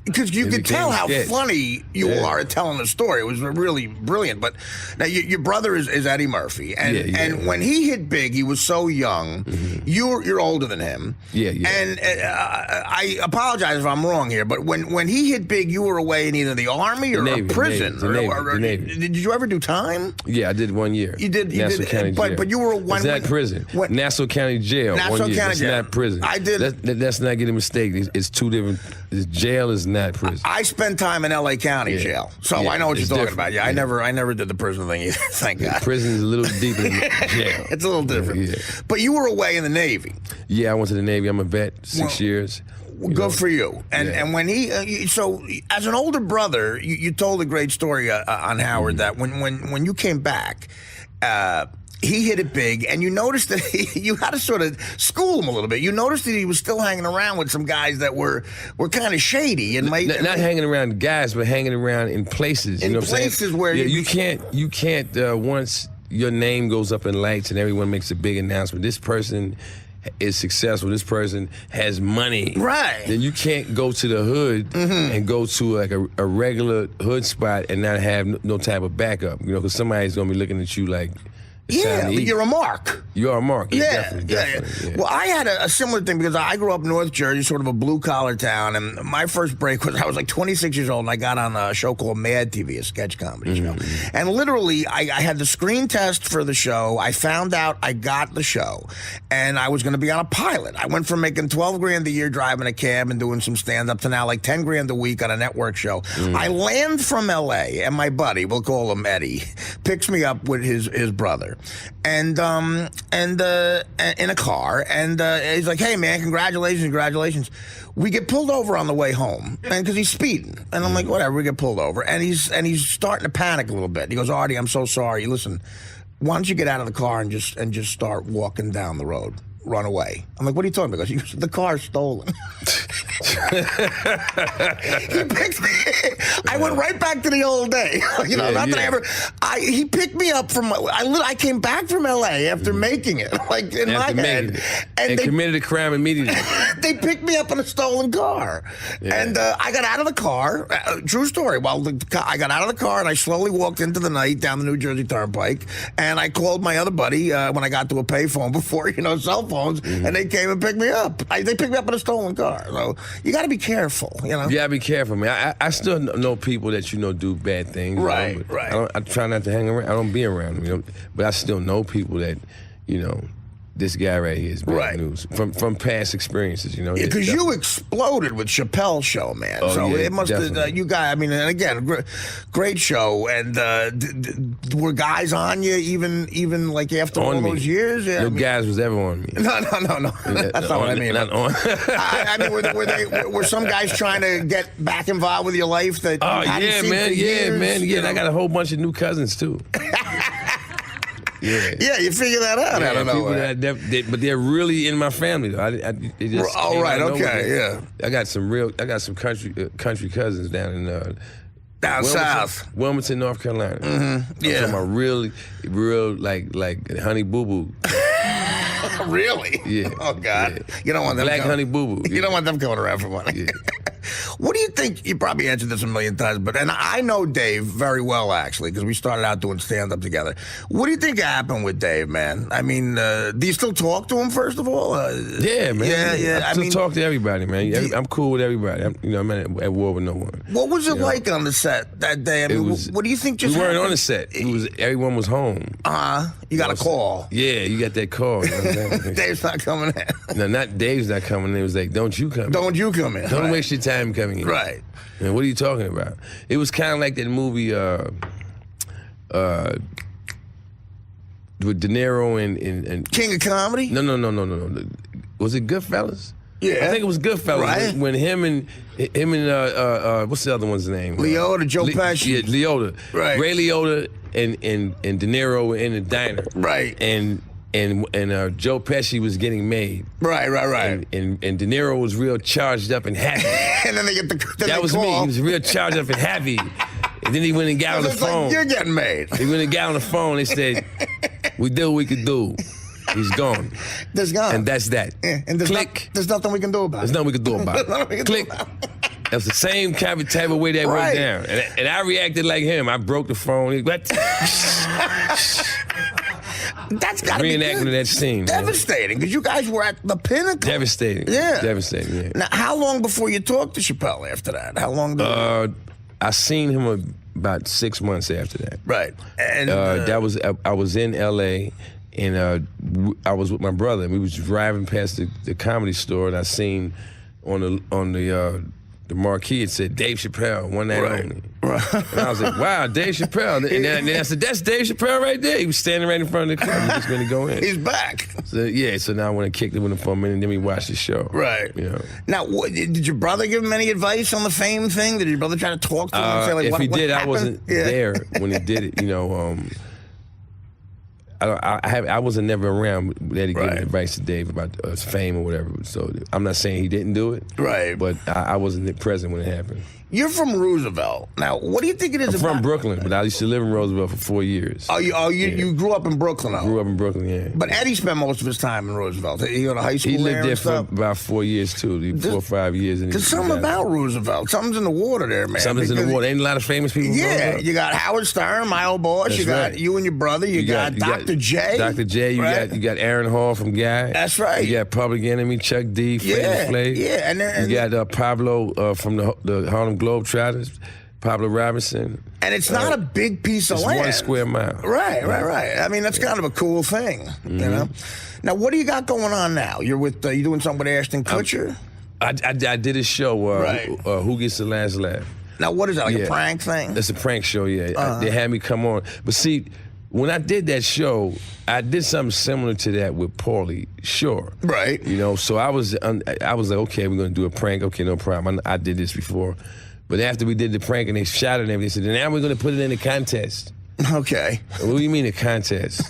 because you could tell how funny you are at telling the story. It was really brilliant. But now your brother is Eddie Murphy, and when he hit big, he was so young. You're older than him. Yeah. And I apologize if I'm wrong here, but when he hit big, you were away in either the Army or a prison. The Navy. Did you ever do time? Yeah, I did 1 year. You did. Nassau County Jail. But you were It's not prison. Nassau County Jail. Nassau 1 year. County It's Jail. not prison. I did. Let's not get a mistake. It's two different. Jail is not prison. I spent time in L.A. County Jail, so I know what you're talking about. Yeah, I never did the prison thing either. Thank God. Prison is a little deeper than jail. It's a little different. Yeah. But you were away in the Navy. Yeah, I went to the Navy. I'm a vet, 6 years. Good for you. And when he, so as an older brother, you told a great story on Howard that when you came back, he hit it big, and you noticed that you had to sort of school him a little bit. You noticed that he was still hanging around with some guys that were kind of shady and not hanging around guys, but hanging around in places. You know what I'm saying? Places where you can't once your name goes up in lights and everyone makes a big announcement. This person is successful. This person has money. Right. Then you can't go to the hood and go to like a regular hood spot and not have no type of backup. Because somebody's gonna be looking at you like Yeah, Time to but eat. you're a mark. You are a mark. Yeah, Definitely. Well, I had a similar thing because I grew up in North Jersey, sort of a blue-collar town, and my first break was I was like 26 years old, and I got on a show called Mad TV, a sketch comedy show. And literally, I had the screen test for the show. I found out I got the show, and I was going to be on a pilot. I went from making $12,000 a year driving a cab and doing some stand-up to now like $10,000 a week on a network show. I land from L.A., and my buddy, we'll call him Eddie, picks me up with his brother. And in a car, and he's like, "Hey man, congratulations!" We get pulled over on the way home, and because he's speeding, and I'm like, "Whatever." We get pulled over, and he's starting to panic a little bit. He goes, "Artie, I'm so sorry. Listen, why don't you get out of the car and just start walking down the road? Run away." I'm like, "What are you talking about?" He goes, "The car's stolen." He picked me. I went right back to the old day. He picked me up from. I came back from L.A. after making it, like in my head, and they committed a crime immediately. They picked me up in a stolen car, and I got out of the car. True story. Well, I got out of the car and I slowly walked into the night down the New Jersey Turnpike, and I called my other buddy when I got to a payphone before cell phones, and they came and picked me up. They picked me up in a stolen car. So you got to be careful, You got to be careful, man. I still know people that do bad things. Right. I try not to hang around. I don't be around them, but I still know people that, this guy right here is bad news from past experiences, Because you exploded with Chappelle's show, man. Oh, so yeah, it must have, you guys, and again, great show. And were guys on you even like after all those years? Yeah, no guys was ever on me. No. That's not what I mean. Not on. Were some guys trying to get back involved with your life that Oh, you hadn't yeah, seen man. for years, Yeah, I got a whole bunch of new cousins, too. Yeah, you figure that out. I don't know. But they're really in my family though. I got some country cousins down in down south, Wilmington, North Carolina. Yeah, I'm talking about real like Honey Boo Boo. Really? Yeah. Oh God, yeah. You don't want them. Black Honey Boo Boo. You don't want them coming around for money. Yeah. What do you think? You probably answered this a million times, and I know Dave very well, actually, because we started out doing stand-up together. What do you think happened with Dave, man? I mean, do you still talk to him, first of all? Yeah, man. Yeah. I still talk to everybody, man. I'm cool with everybody. I'm not at war with no one. What was it like on the set that day? I mean, what do you think just happened? We happened? weren't on the set. Everyone was home. You got a call. Yeah, you got that call. Dave's not coming in. No, not Dave's not coming in. It was like, don't you come in. Don't you come in. Don't waste your time coming in. Right. Man, what are you talking about? It was kind of like that movie with De Niro and King of Comedy? No. Was it Goodfellas? Yeah. I think it was Goodfellas. Right. When him and what's the other one's name? Liotta, Joe Pesci. Yeah, Liotta. Right. Ray Liotta and De Niro were in the diner. Right. And Joe Pesci was getting made. Right. And De Niro was real charged up and happy. And then they get the That was call. me. He was real charged up and happy. And then he went and got on the phone. Like, you're getting made. He went and got on the phone. They said, "We did what we could do." He's gone. There's gone. And that's that. Yeah, and Click. There's nothing we can do about it. There's nothing we can do about it. Click. That's the same type of way that went down. And I reacted like him. I broke the phone. He what? That's got to be reenacting that scene. Devastating, because you guys were at the pinnacle. Devastating. Yeah. Devastating, yeah. Now, how long before you talked to Chappelle after that? How long did I seen him about 6 months after that. Right. And I was in L.A., and I was with my brother, and we was driving past the Comedy Store, and I seen on the marquee, it said Dave Chappelle, one night only. Right. And I was like, wow, Dave Chappelle. And then I said, that's Dave Chappelle right there. He was standing right in front of the club. He was going to go in. He's back. So now I went and kicked it with him for a minute, and then we watched the show. Right. Now, did your brother give him any advice on the fame thing? Did your brother try to talk to him and say, like, if he did, happened? I wasn't there when he did it, I wasn't never around that he gave advice to Dave about his fame or whatever. So I'm not saying he didn't do it. Right. But I wasn't present when it happened. You're from Roosevelt. Now, what do you think it is I'm about... from Brooklyn, but I used to live in Roosevelt for 4 years. You grew up in Brooklyn, though? Grew up in Brooklyn, yeah. But Eddie spent most of his time in Roosevelt. He go to high school He there lived there and for stuff? about 4 years, too. 4 or 5 years. There's something about Roosevelt. Something's in the water there, man. Something's in the water. Ain't a lot of famous people in Yeah, Roosevelt? you got Howard Stern, my old boss. That's you got right. you and your brother. You got Dr. J. Dr. J. right? You got Aaron Hall from Guy. That's right. You got Public Enemy, Chuck D, Flavor Flav. Yeah, and you got Pablo from the Harlem Globetrotters, Pablo Robinson. And it's not a big piece of it's land. 1 square mile. Right. I mean, that's kind of a cool thing, you know. Now, what do you got going on now? You're with you doing something with Ashton Kutcher? I did a show. Who Gets the Last Laugh? Now, what is that? Like a prank thing? That's a prank show. Yeah, they had me come on. But see, when I did that show, I did something similar to that with Paulie Shore. Right. You know, so I was like, okay, we're gonna do a prank. Okay, no problem. I did this before. But after we did the prank and they shot it and everything, they said, now we're going to put it in a contest. Okay. What do you mean a contest?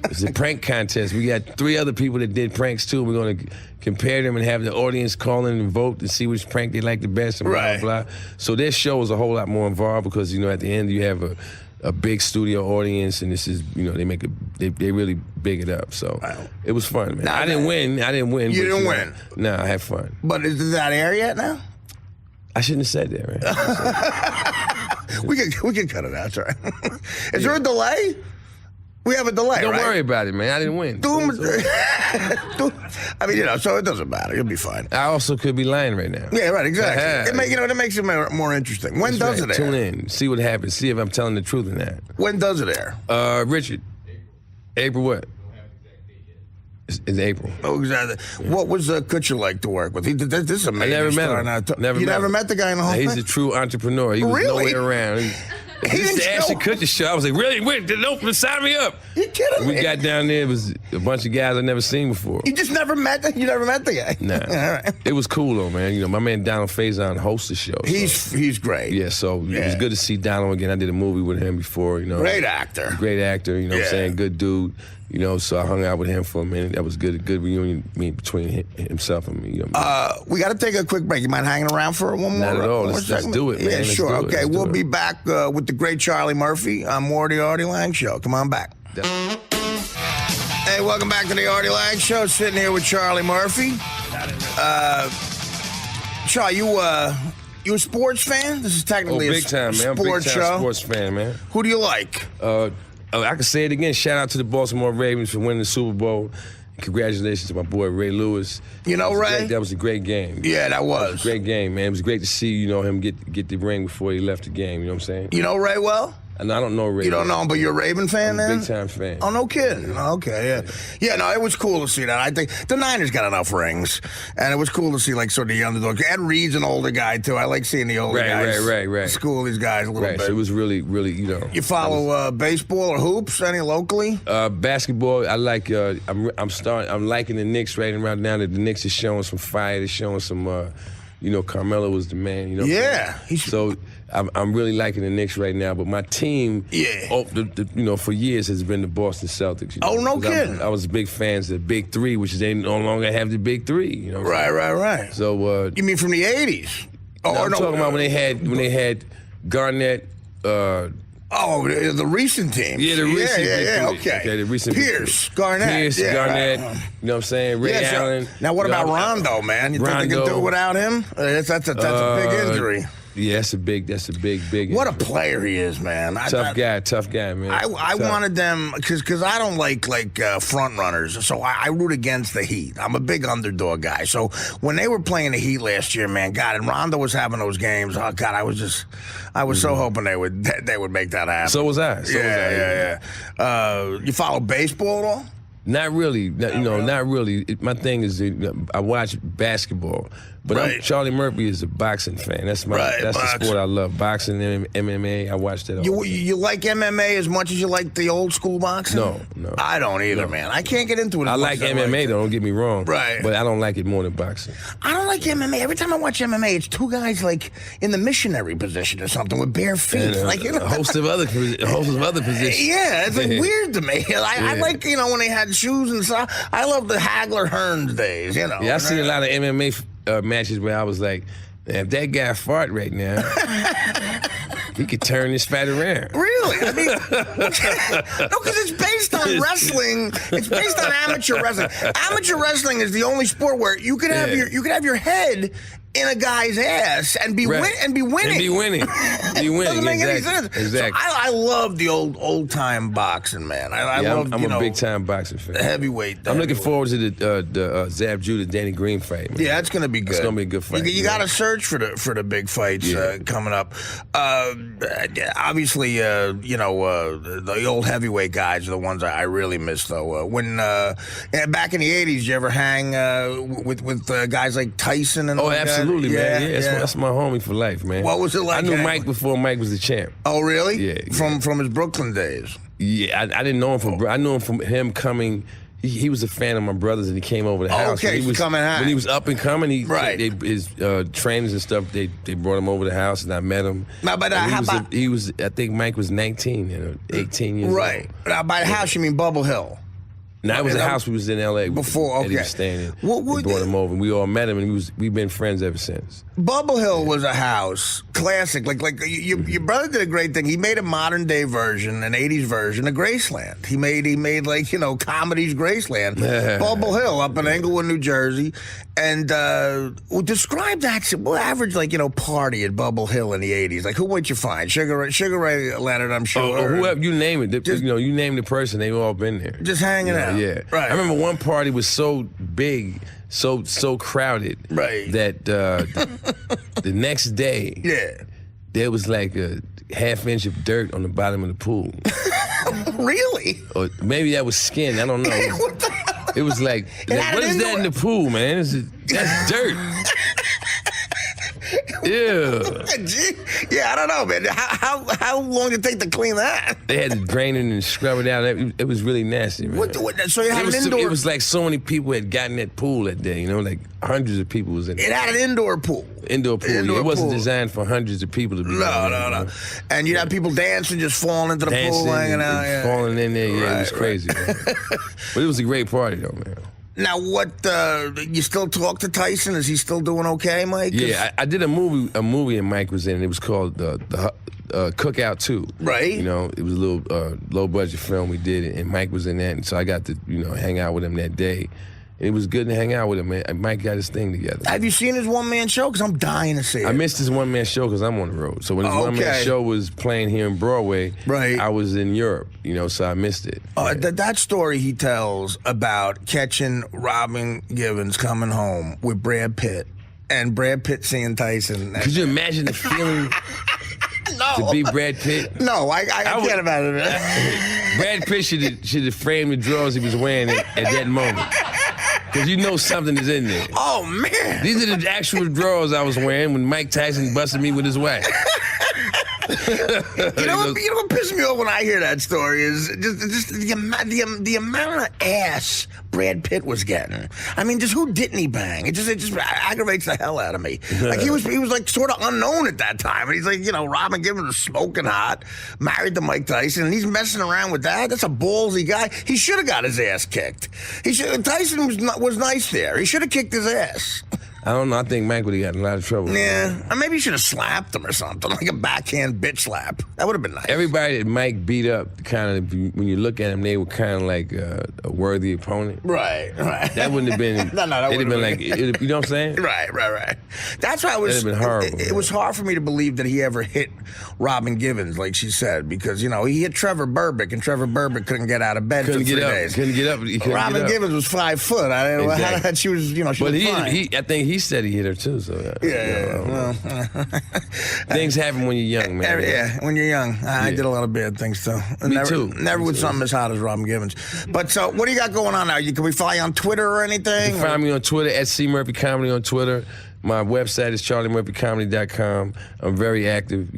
It's a prank contest. We got 3 other people that did pranks too. We're going to compare them and have the audience call in and vote to see which prank they like the best and blah, blah, blah. So this show was a whole lot more involved because, you know, at the end you have a big studio audience and this is, you know, they really big it up. So it was fun, man. I didn't win. You didn't win? No, I had fun. But is that air yet now? I shouldn't have said that, right? we can cut it out, sorry. Is there a delay? We have a delay, Don't right? worry about it, man. I didn't win. I mean, you know, so it doesn't matter. You'll be fine. I also could be lying right now. Yeah, right, exactly. It makes it more interesting. When does it air? Tune in, see what happens, see if I'm telling the truth in that. When does it air? Richard. April what? It's April. Oh, exactly. What was Kutcher like to work with? This is amazing. I never met him. You never met the guy in the whole thing? He's a true entrepreneur. He was Really? nowhere around. This is the Ashton Kutcher show. I was like, really? Wait, sign me up. You kidding me? We got down there. It was a bunch of guys I'd never seen before. You just never met the guy? Nah. All right. It was cool though, man. You know, my man Donald Faison hosts the show. He's great. Yeah, so it was good to see Donald again. I did a movie with him before, you know. Great actor. Great actor, you know what I'm saying? Good dude. You know, so I hung out with him for a minute. That was good reunion between himself and me. You know we got to take a quick break. You mind hanging around for one more? Not at all. Let's do it, man. Yeah, Let's sure. do it. Okay, Let's we'll do be it. back with the great Charlie Murphy on more of the Artie Lang Show. Come on back. Hey, welcome back to the Artie Lang Show. Sitting here with Charlie Murphy. Charlie, you a sports fan? This is technically big time, man. I'm a sports big time show. sports fan, man. Who do you like? I can say it again. Shout out to the Baltimore Ravens for winning the Super Bowl. Congratulations to my boy Ray Lewis. You know Ray? That was a great game. Yeah, that was. A great game, man. It was great to see, you know, him get the ring before he left the game. You know what I'm saying? You know Ray well? And I don't know Ray. You don't know him, but you're a Raven fan then? Big time fan. Oh, no kidding. Okay, yeah. Yeah, no, it was cool to see that. I think the Niners got enough rings, and it was cool to see, like, sort of the underdog. Ed Reed's an older guy, too. I like seeing the older guys. Right. School these guys a little bit. So it was really, you know. You follow baseball or hoops, any locally? Basketball, I like, I'm liking the Knicks right around now that the Knicks is showing some fire. They're showing some, you know, Carmelo was the man, you know. Yeah. So I'm really liking the Knicks right now, but my team, you know, for years has been the Boston Celtics. You know? Oh, no kidding. I was big fans of the Big Three, which they no longer have the Big Three. You know. Right. So you mean from the '80s? No, I'm talking about when they had Garnett. The recent team. Yeah, the recent. Yeah, okay. The recent. Pierce, Garnett. You know what I'm saying? Ray Allen. Now, what about Rondo, man? You think they can do it without him? That's a big injury. Yeah, that's a big What a player he is, man. Tough guy, man. I wanted them, because I don't like front runners, so I root against the Heat. I'm a big underdog guy. So when they were playing the Heat last year, man, God, and Rondo was having those games, oh, God, I was so hoping they would make that happen. So was I. Yeah. You follow baseball at all? Not really. Not really. My thing is I watch basketball. But Charlie Murphy is a boxing fan. That's the sport I love. Boxing and MMA. I watch that all. You like MMA as much as you like the old school boxing? No. I don't either, man. I can't get into it. I like MMA though, don't get me wrong. Right. But I don't like it more than boxing. I don't like MMA. Every time I watch MMA, it's two guys like in the missionary position or something with bare feet. And a host of other positions. Yeah, it's like weird to me. I like, when they had shoes and stuff. I love the Hagler Hearns days, Yeah, I've seen a lot of MMA matches where I was like, If that guy fart right now, he could turn this fight around. Really? I mean, no, because it's based on wrestling. It's based on amateur wrestling. Amateur wrestling is the only sport where you could have your head in a guy's ass and be winning. And be winning. Be winning. Doesn't make any sense. Exactly. So I love the old time boxing, man. I love. I'm a big time boxing fan. The heavyweight. I'm looking forward to the Zab Judah Danny Green fight. Man. Yeah, it's gonna be good. It's gonna be a good fight. You got to search for the big fights coming up. Obviously, the old heavyweight guys are the ones I really miss, though. When back in the '80s, did you ever hang with guys like Tyson and? Oh, absolutely, man. Yeah, that's my homie for life, man. What was it like? I knew Mike before Mike was the champ. Oh, really? Yeah. From his Brooklyn days. Yeah, I didn't know him from. I knew him from him coming. He was a fan of my brothers, and he came over the house. Okay, he was coming out. When he was up and coming, his trainers and stuff. They brought him over the house, and I met him. Now, but he was. I think Mike was 19, 18 years old. Right. Now, by the house, you mean Bubble Hill? No, it was a house we was in L.A. before. Okay, he was staying in. We brought him over, and we all met him, and we've been friends ever since. Bubble Hill was a house classic. Like your brother did a great thing. He made a modern day version, an '80s version of Graceland. He made like comedies Graceland. Bubble Hill up in Englewood, New Jersey, and describe that. We'll average party at Bubble Hill in the '80s. Like who would you find? Sugar Ray Leonard, I'm sure. Or whoever you name it. You name the person. They've all been there. Just hanging out. Yeah, right. I remember one party was so big, so crowded, right, that the next day, there was like a half-inch of dirt on the bottom of the pool. Really? Or maybe that was skin. I don't know. What the hell? It was like what is that in the pool, man? That's dirt. Yeah. Yeah, I don't know, man. How long did it take to clean that? They had to drain it and scrub it out. It was really nasty, man. So you had an indoor... It was like so many people had gotten that pool that day, like hundreds of people was in it. It had an indoor pool. Indoor pool. It wasn't designed for hundreds of people to be No. And you'd have people dancing, just falling into the pool, hanging out. And falling in there. Yeah, it was crazy, man. But it was a great party, though, man. Now, you still talk to Tyson? Is he still doing okay, Mike? Yeah, I did a movie and Mike was in, and it was called the Cookout 2. Right. It was a little low-budget film we did, and Mike was in that, and so I got to, hang out with him that day. And it was good to hang out with him, man. Mike got his thing together. Have you seen his one-man show? Because I'm dying to see it. I missed his one-man show because I'm on the road. So when his one-man show was playing here in Broadway, I was in Europe, so I missed it. That story he tells about catching Robin Givens coming home with Brad Pitt, and Brad Pitt seeing Tyson. Could you imagine the feeling to be Brad Pitt? No, I can't imagine it. Brad Pitt should have framed the drawers he was wearing at that moment. Because something is in there. Oh, man. These are the actual drawers I was wearing when Mike Tyson busted me with his wife. You know what pisses me off when I hear that story is just the amount of ass Brad Pitt was getting. I mean, just who didn't he bang? It just aggravates the hell out of me. Like he was like sort of unknown at that time, and he's like, Robin Givens was smoking hot, married to Mike Tyson, and he's messing around with that. That's a ballsy guy. He should have got his ass kicked. Tyson was nice there. He should have kicked his ass. I don't know. I think Mike would have gotten in a lot of trouble. Yeah. Or maybe you should have slapped him or something, like a backhand bitch slap. That would have been nice. Everybody that Mike beat up, kind of, when you look at them, they were kind of like a worthy opponent. Right. That wouldn't have been. No, that would have been like, you know what I'm saying? Right. That's why it was. That would have been horrible. It was hard for me to believe that he ever hit Robin Givens, like she said, because he hit Trevor Burbick, and Trevor Burbick couldn't get out of bed for 3 days. Couldn't get up. Robin Givens was 5 foot. I don't know how she was. She was fine. I think he said he hit her too. So things happen when you're young, man. Yeah, when you're young. I did a lot of bad things too. Me too. Never with something as hot as Robin Givens. But so, what do you got going on now? Can we follow you on Twitter or anything? You can find me on Twitter at C Murphy Comedy on Twitter. My website is charliemurphycomedy.com. I'm very active.